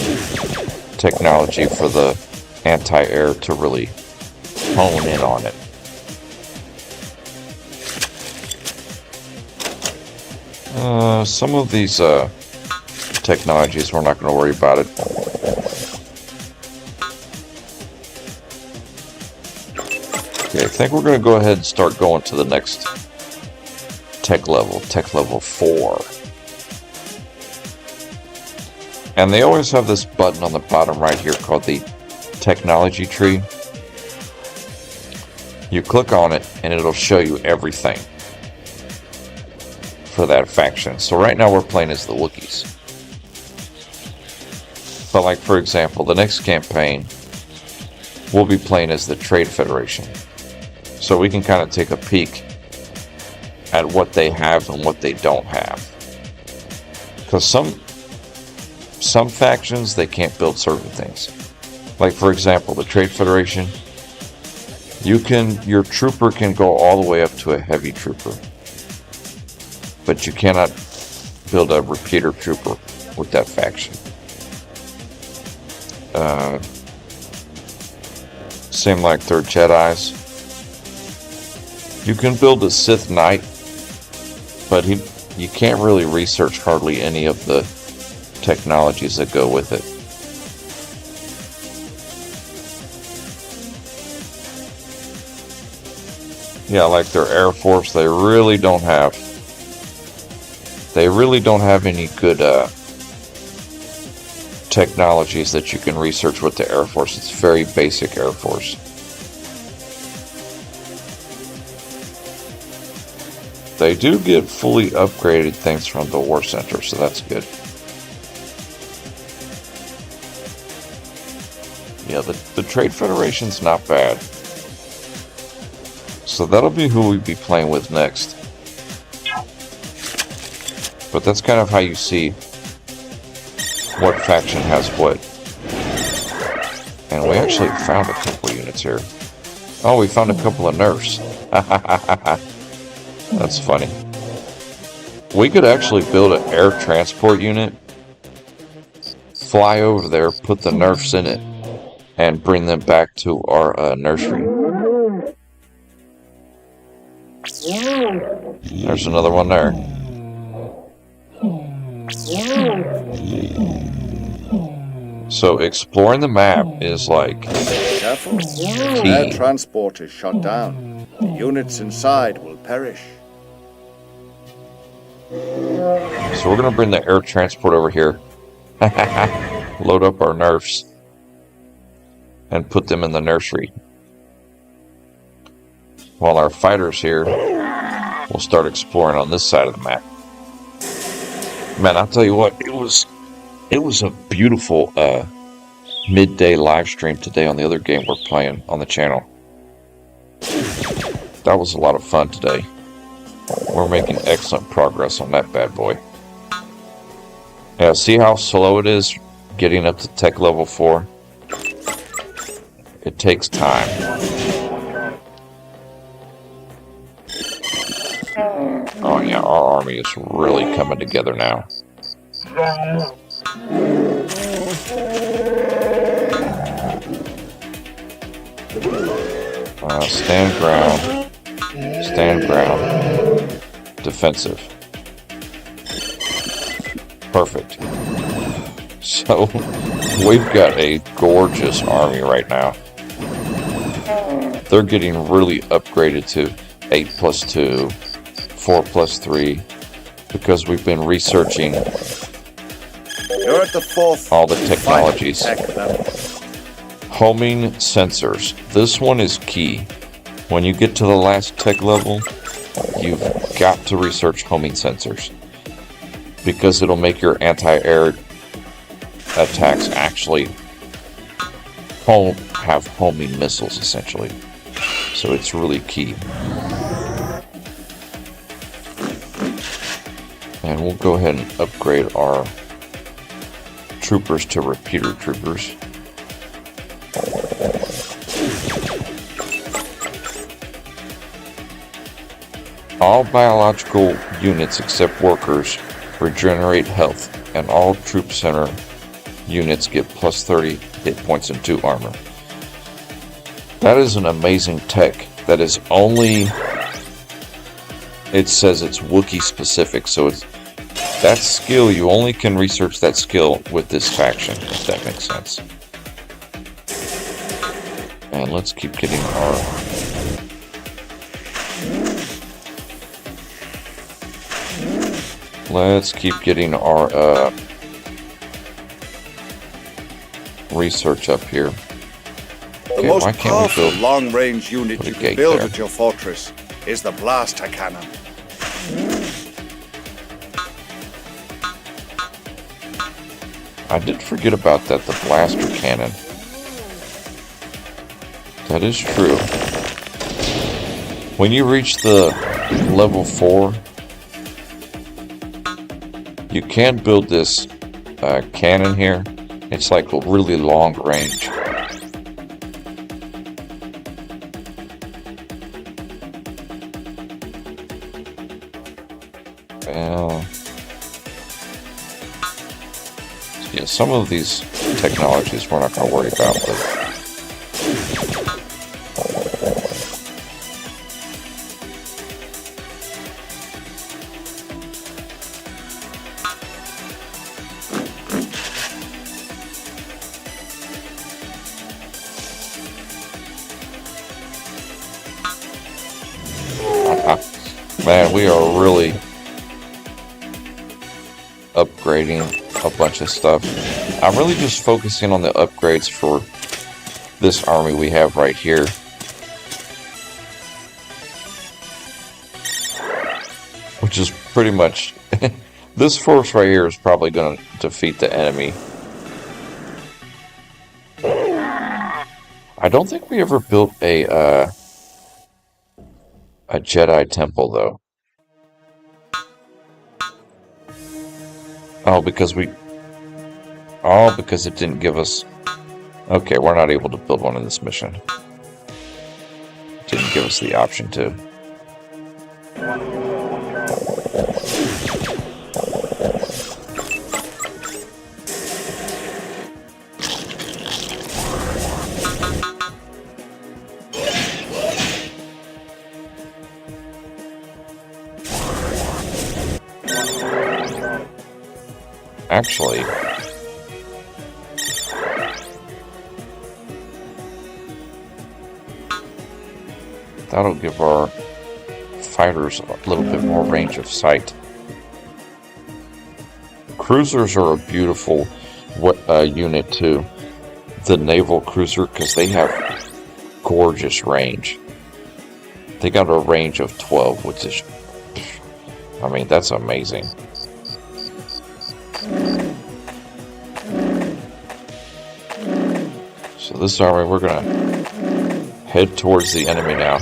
technology for the anti-air to really hone in on it. Some of these technologies, we're not going to worry about it. Okay, I think we're going to go ahead and start going to the next tech level 4. And they always have this button on the bottom right here called the technology tree. You click on it and it'll show you everything for that faction. So right now we're playing as the Wookiees. But like for example, the next campaign we'll be playing as the Trade Federation. So we can kind of take a peek at what they have and what they don't have. Because some factions, they can't build certain things. Like for example, the Trade Federation, your trooper can go all the way up to a heavy trooper. But you cannot build a repeater trooper with that faction. Same like their Jedis. You can build a Sith Knight, but you can't really research hardly any of the technologies that go with it. Yeah, like their Air Force, they really don't have any good technologies that you can research with the Air Force. It's very basic Air Force. They do get fully upgraded things from the War Center, so that's good. Yeah, the Trade Federation's not bad. So that'll be who we'll be playing with next. But that's kind of how you see what faction has what. And we actually found a couple units here. Oh, we found a couple of nerfs. That's funny. We could actually build an air transport unit, fly over there, put the nerfs in it, and bring them back to our nursery. There's another one there. So exploring the map is like Careful. Air transport is shut down. The units inside will perish. So we're gonna bring the air transport over here. Load up our nerfs and put them in the nursery. While our fighters here will start exploring on this side of the map. Man, I'll tell you what, it was a beautiful midday live stream today on the other game we're playing on the channel. That was a lot of fun today. We're making excellent progress on that bad boy. Yeah, see how slow it is getting up to tech level 4? It takes time. Oh yeah, our army is really coming together now. Stand ground. Stand ground. Defensive. Perfect. So, we've got a gorgeous army right now. They're getting really upgraded to 8+2, 4+3, because we've been researching You're at the 4th all the technologies. tech level. Homing sensors. This one is key. When you get to the last tech level, you've got to research homing sensors, because it'll make your anti-air attacks actually have homing missiles, essentially. So it's really key. And we'll go ahead and upgrade our troopers to repeater troopers. All biological units except workers regenerate health, and all troop center units get +30 hit points and 2 armor. That is an amazing tech that is only, it says it's Wookiee specific, so it's that skill, you only can research that skill with this faction, if that makes sense. And let's keep getting our research up here. The Okay, most why can't we powerful build long-range unit put a you can gate build there? at your fortress is the blaster cannon. I did forget about that, the blaster cannon. That is true. When you reach the level 4, you can build this cannon here. It's like a really long range. Well, yeah, some of these technologies we're not going to worry about, but man, we are really upgrading a bunch of stuff. I'm really just focusing on the upgrades for this army we have right here. Which is pretty much... this force right here is probably going to defeat the enemy. I don't think we ever built a Jedi temple, though. Oh, because it didn't give us... Okay, we're not able to build one in this mission. Didn't give us the option to. Actually, that'll give our fighters a little bit more range of sight. Cruisers are a beautiful unit too. The naval cruiser, because they have gorgeous range. They got a range of 12, which is, I mean, that's amazing. So this army, we're gonna head towards the enemy now.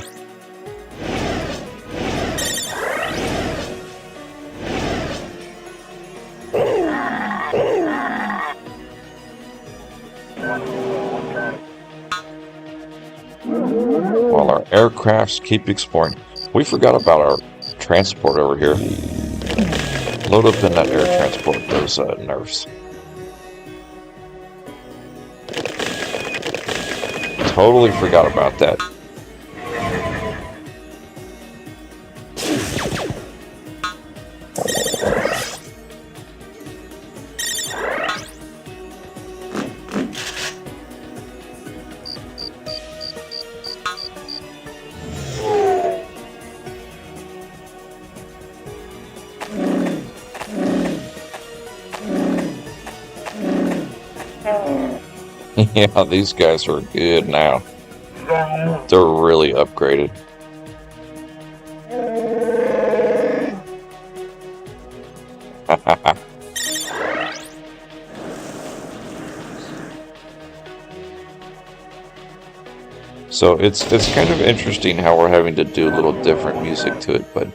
While our aircrafts keep exploring. We forgot about our transport over here. Load up in that air transport those nerfs. Totally forgot about that. Yeah, these guys are good now. They're really upgraded. So it's kind of interesting how we're having to do a little different music to it, but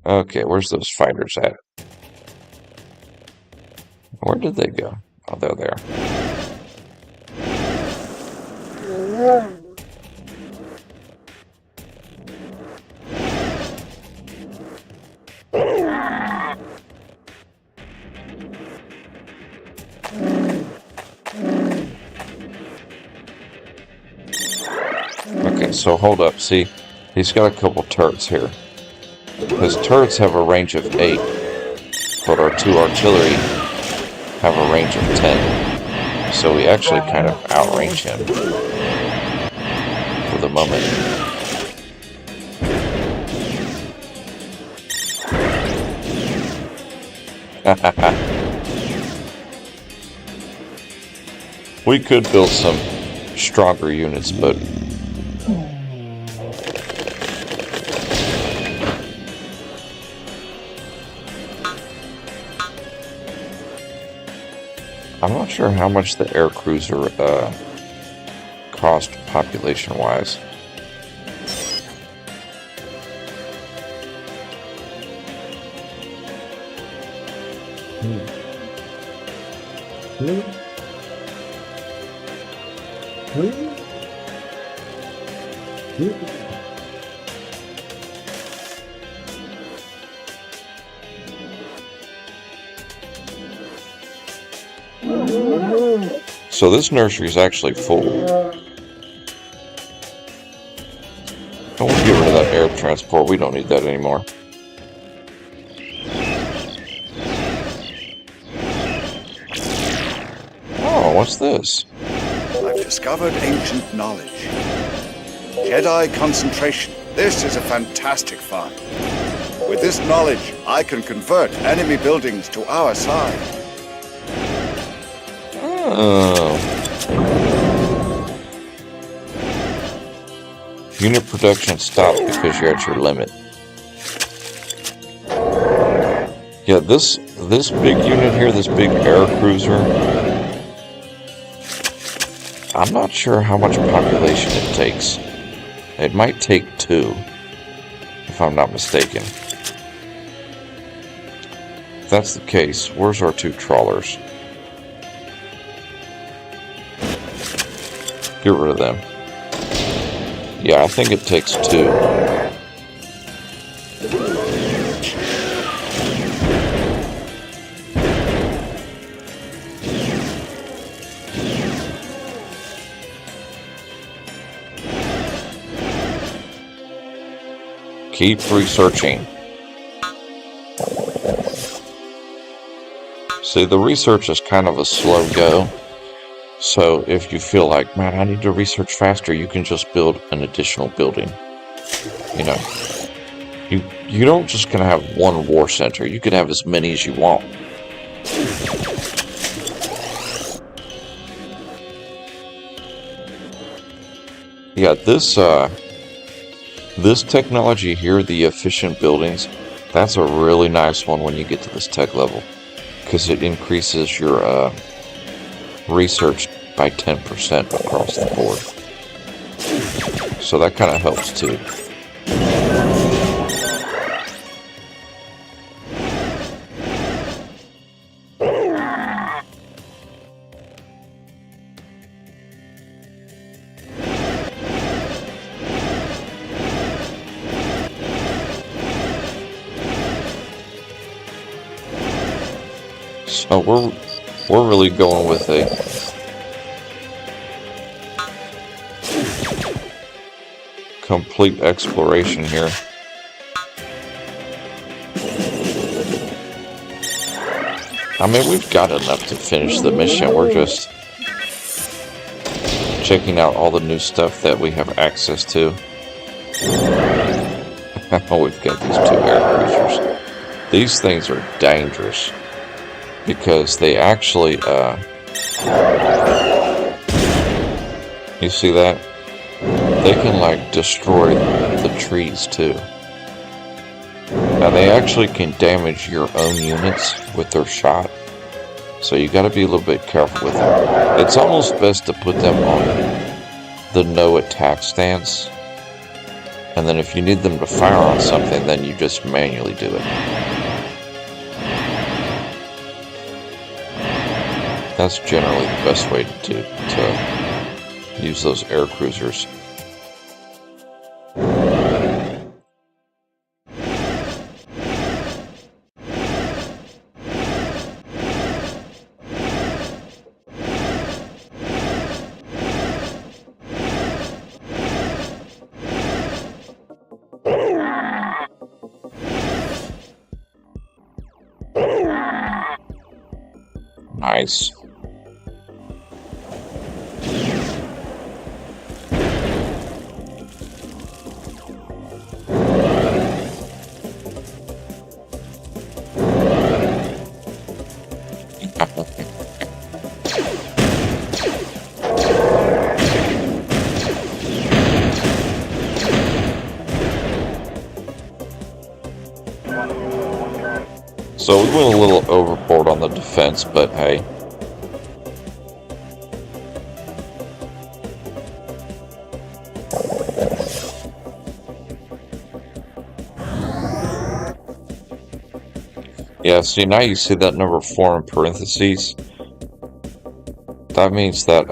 okay, where's those fighters at? Where did they go? Oh, they're there. Okay, so hold up. See, he's got a couple turrets here. His turrets have a range of 8, but our 2 artillery have a range of 10. So we actually kind of outrange him for the moment. We could build some stronger units, but I'm not sure how much the air cruiser cost population-wise. So this nursery is actually full. I want to get rid of that air transport. We don't need that anymore. Oh, what's this? I've discovered ancient knowledge. Jedi concentration. This is a fantastic find. With this knowledge, I can convert enemy buildings to our side. Oh. Unit production stopped because you're at your limit. Yeah, this big unit here, this big air cruiser, I'm not sure how much population it takes. It might take 2, if I'm not mistaken. If that's the case, where's our 2 trawlers? Get rid of them. Yeah, I think it takes 2. Keep researching. See, the research is kind of a slow go. So if you feel like, man, I need to research faster, you can just build an additional building. You know, you don't just gonna have one war center. You can have as many as you want. Yeah, this technology here, the efficient buildings, that's a really nice one when you get to this tech level, because it increases your research by 10% across the board. So that kind of helps too. So we're really going with a complete exploration here. I mean, we've got enough to finish the mission. We're just checking out all the new stuff that we have access to. Oh, we've got these 2 air cruisers. These things are dangerous because they actually, you see that? They can, like, destroy the trees, too. Now, they actually can damage your own units with their shot, so you gotta be a little bit careful with them. It's almost best to put them on the no attack stance, and then if you need them to fire on something, then you just manually do it. That's generally the best way to use those air cruisers. Nice. So we went a little overboard on the defense, but hey. Yeah, see, now you see that number 4 in parentheses. That means that,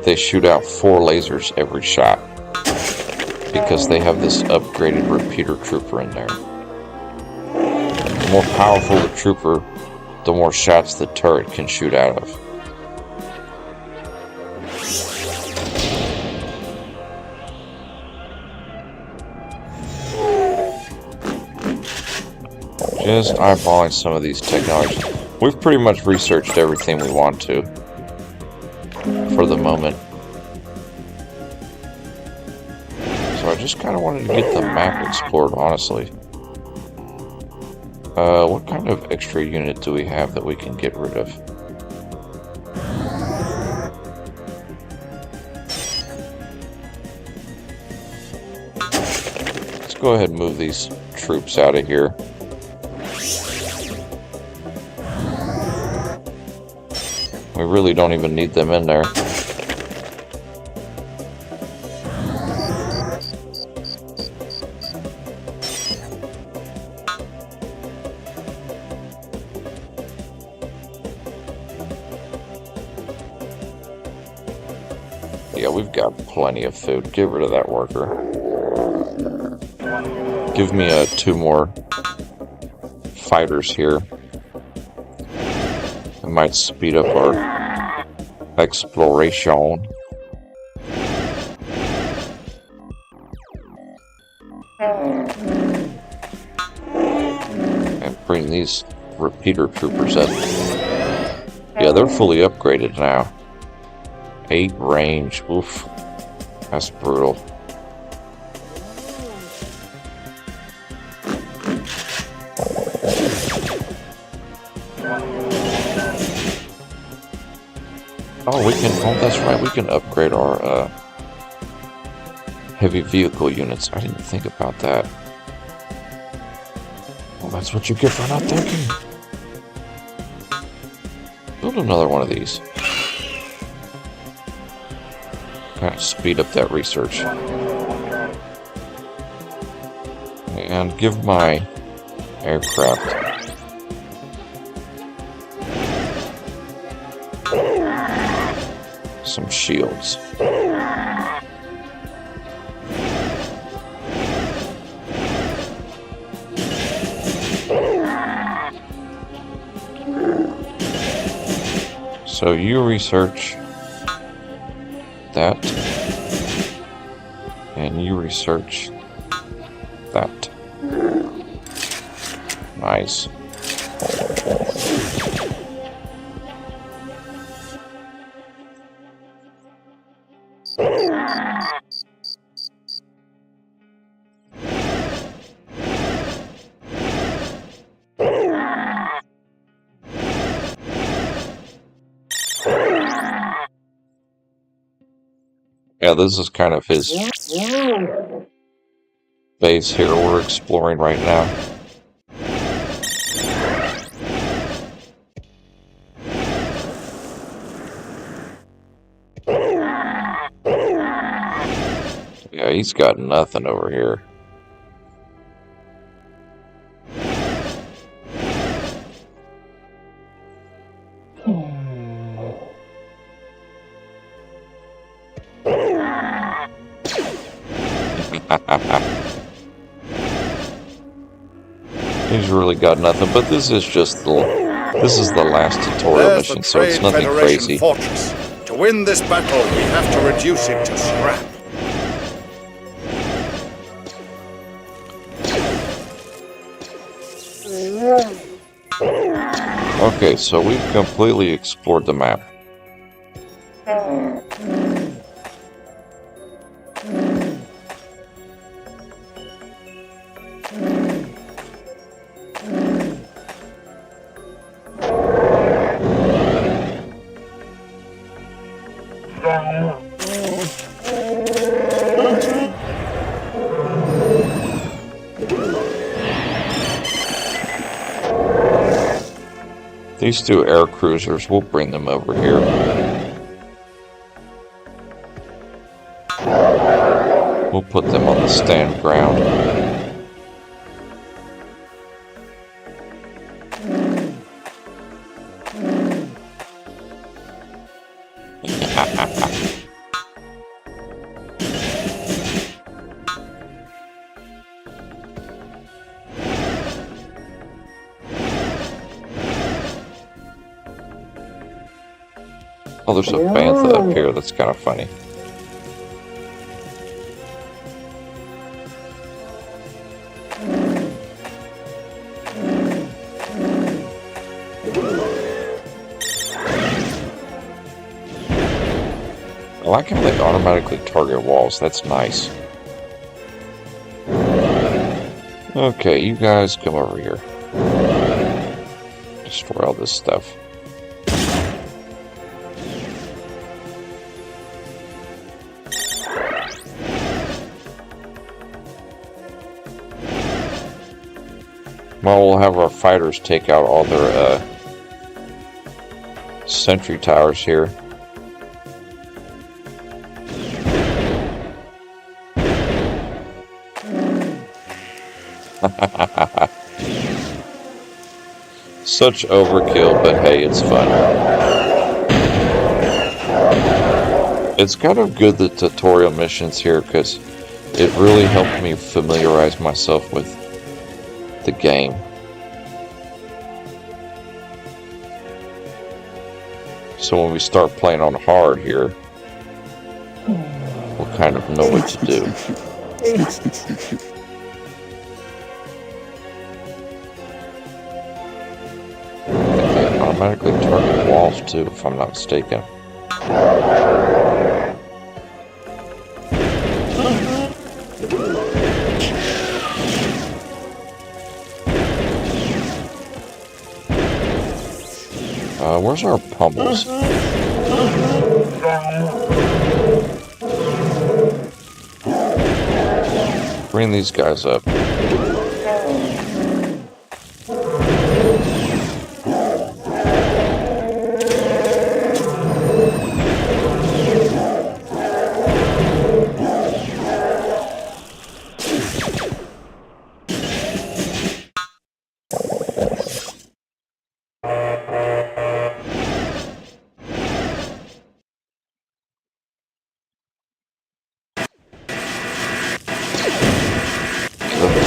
they shoot out 4 lasers every shot. Because they have this upgraded repeater trooper in there. The more powerful the trooper, the more shots the turret can shoot out of. Just eyeballing some of these technologies. We've pretty much researched everything we want to for the moment. So I just kind of wanted to get the map explored, honestly. What kind of extra unit do we have that we can get rid of? Let's go ahead and move these troops out of here. We really don't even need them in there. Yeah, we've got plenty of food. Get rid of that worker. Give me 2 more fighters here. might speed up our exploration. And bring these repeater troopers up. Yeah, they're fully upgraded now. 8 range. Oof. That's brutal. Oh, we can. Oh, that's right. We can upgrade our heavy vehicle units. I didn't think about that. Well, that's what you get for not thinking. Build another one of these. Kind of speed up that research. And give my aircraft some shields. So you research that, and you research that. Nice. Yeah, this is kind of his base here we're exploring right now. Yeah, he's got nothing over here. He's really got nothing, but this is just the last tutorial mission, so it's nothing crazy. Fortress. To win this battle, we have to reduce it to scrap. Okay, so we've completely explored the map. These 2 air cruisers, we'll bring them over here. We'll put them on the stand ground. Oh, there's a bantha up here. That's kind of funny. I like how they automatically target walls. That's nice. Okay, you guys come over here. Destroy all this stuff. Well, we'll have our fighters take out all their sentry towers here. Such overkill, but hey, it's fun. It's kind of good, the tutorial missions here, because it really helped me familiarize myself with the game. So when we start playing on hard here, we'll kind of know what to do. They automatically target walls too, if I'm not mistaken. Where's our pummels? Bring these guys up.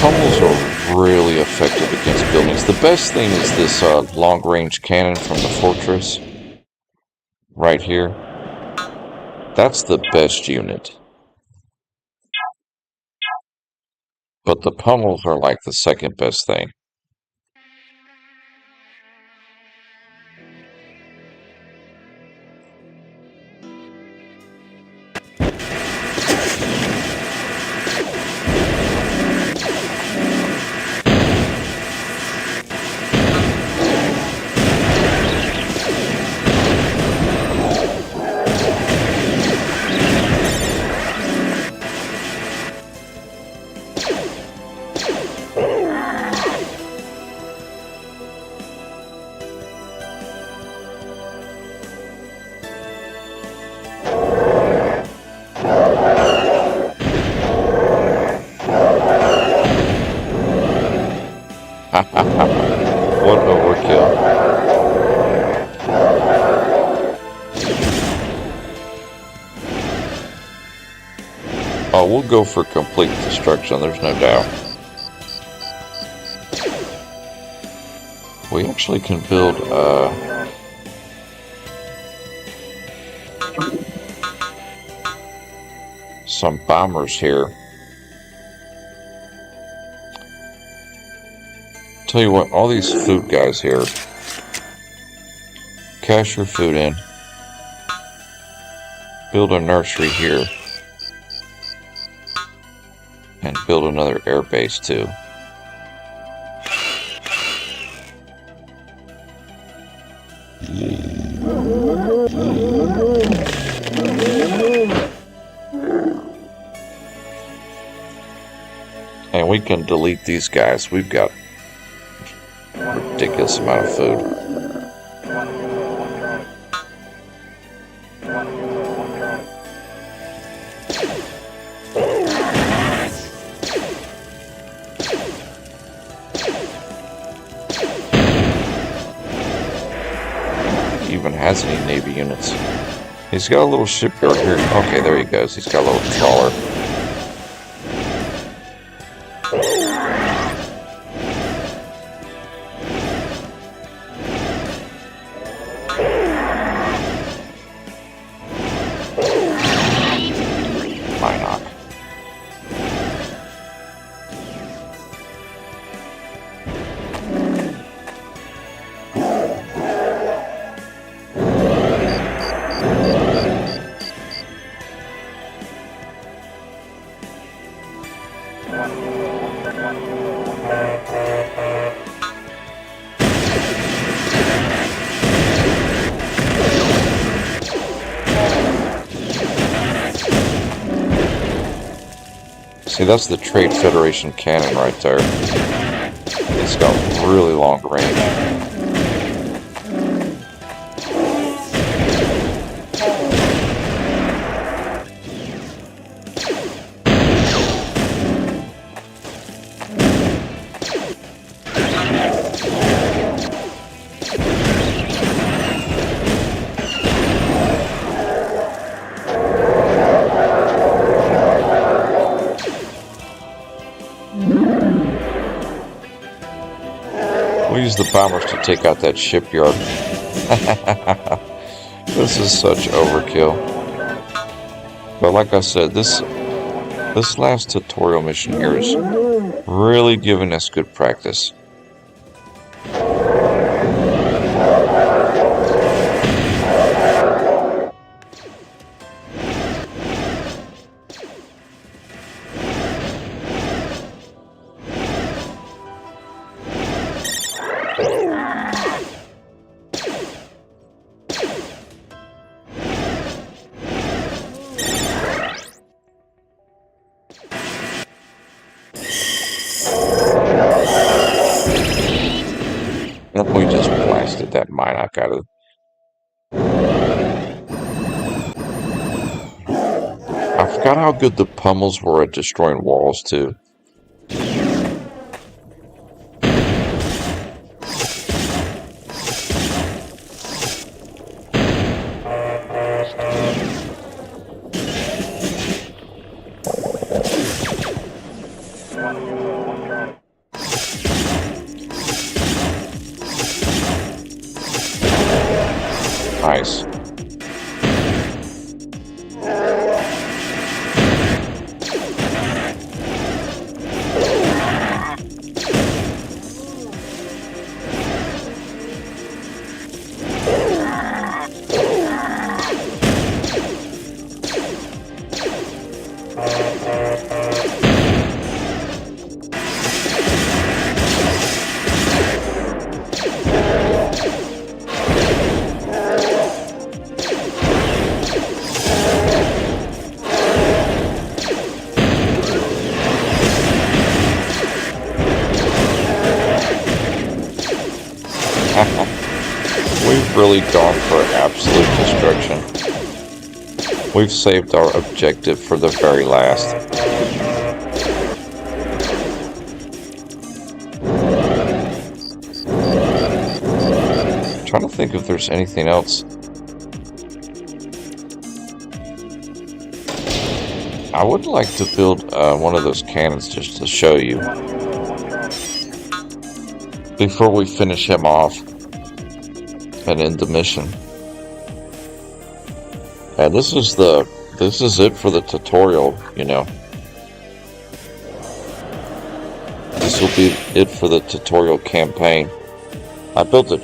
Pummels are really effective against buildings. The best thing is this long-range cannon from the fortress. Right here. That's the best unit. But the pummels are like the second best thing. What overkill. Oh, we'll go for complete destruction, there's no doubt. We actually can build, some bombers here. Tell you what, all these food guys here, cash your food in, build a nursery here, and build another air base too. And we can delete these guys. We've got a ridiculous amount of food. Even has any Navy units. He's got a little shipyard here. Okay, there he goes. He's got a little trawler. See, that's the Trade Federation cannon right there. It's got really long range. We'll use the bombers to take out that shipyard. This is such overkill. But like I said, this last tutorial mission here is really giving us good practice. We just blasted that mine out of. I forgot how good the pummels were at destroying walls too. Nice. We've really gone for absolute destruction. We've saved our objective for the very last. I'm trying to think if there's anything else. I would like to build one of those cannons just to show you before we finish him off and end the mission. And this is it for the tutorial, you know. This will be it for the tutorial campaign. I built a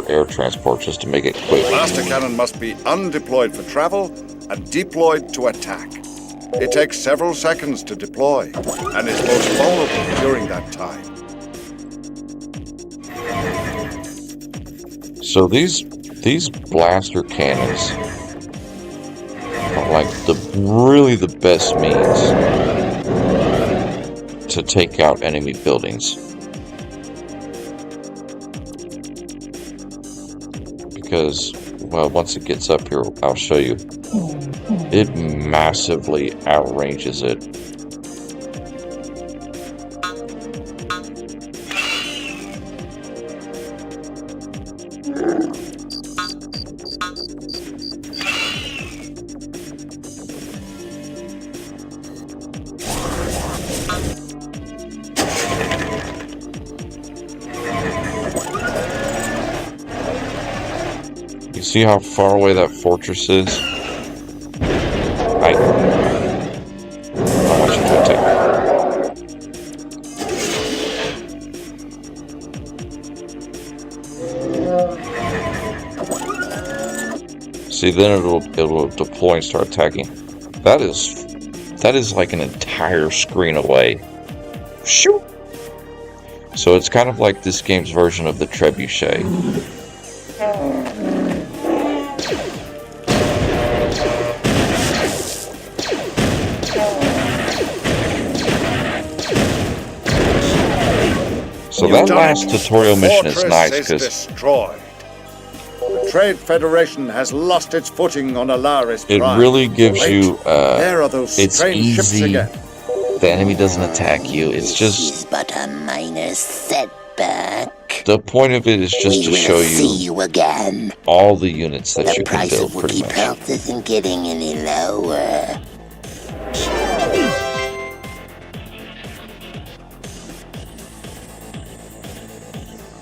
air transport, just to make it quick. Blaster cannon must be undeployed for travel and deployed to attack. It takes several seconds to deploy and is most vulnerable during that time. So these blaster cannons are like really the best means to take out enemy buildings. Because, well, once it gets up here, I'll show you. It massively outranges it. You see how far away that fortress is? I want you to attack. See, then it'll deploy and start attacking. That is like an entire screen away. Shoot! So it's kind of like this game's version of the trebuchet. So that last tutorial mission is nice because destroyed. The Trade Federation has lost its footing on Alaris it Prime. really gives you there are those it's strange ships easy. again. The enemy doesn't attack you. It's just but a minor setback. the point of it is just to show See you again. all the units that The you can price build of pretty Wookiee much. pelts isn't getting any lower.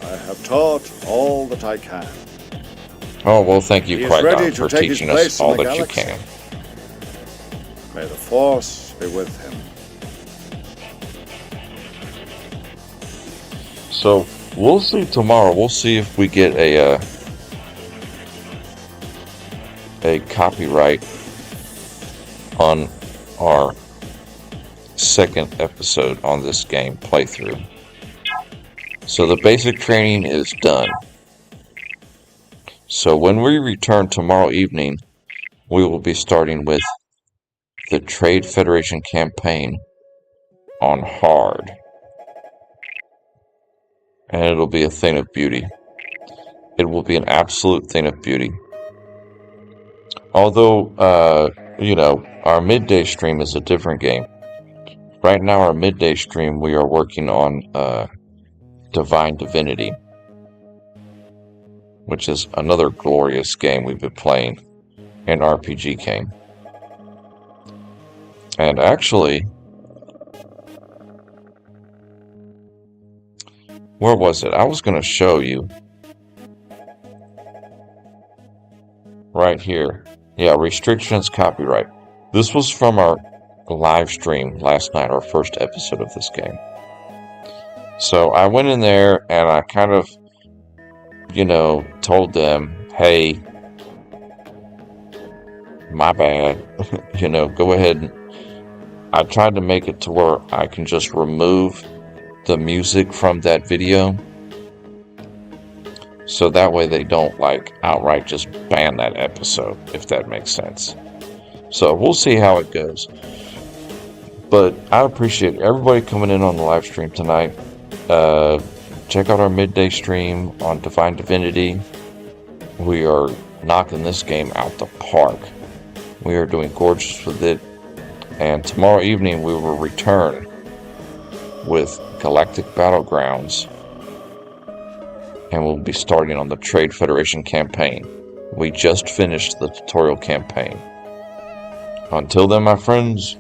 I have taught all that I can. Oh, well, thank you, He is Qui-Gon, ready to for take his teaching us place in all the that you galaxy. can. May the Force be with him. So, we'll see tomorrow. We'll see if we get a copyright on our second episode on this game playthrough. So the basic training is done. So when we return tomorrow evening, we will be starting with the Trade Federation campaign on hard. And it'll be a thing of beauty. It will be an absolute thing of beauty. Although, our midday stream is a different game. Right now, our midday stream, we are working on Divine Divinity, which is another glorious game we've been playing, an RPG game. And actually, where was it? I was going to show you. Right here. Yeah, restrictions, copyright. This was from our live stream last night, our first episode of this game. So I went in there and I kind of, told them, hey, my bad. Go ahead. And I tried to make it to where I can just remove the music from that video. So that way they don't outright just ban that episode, if that makes sense. So we'll see how it goes. But I appreciate everybody coming in on the live stream tonight. Check out our midday stream on Divine Divinity. We are knocking this game out the park. We are doing gorgeous with it. And tomorrow evening we will return with Galactic Battlegrounds. And we'll be starting on the Trade Federation campaign. We just finished the tutorial campaign. Until then, my friends,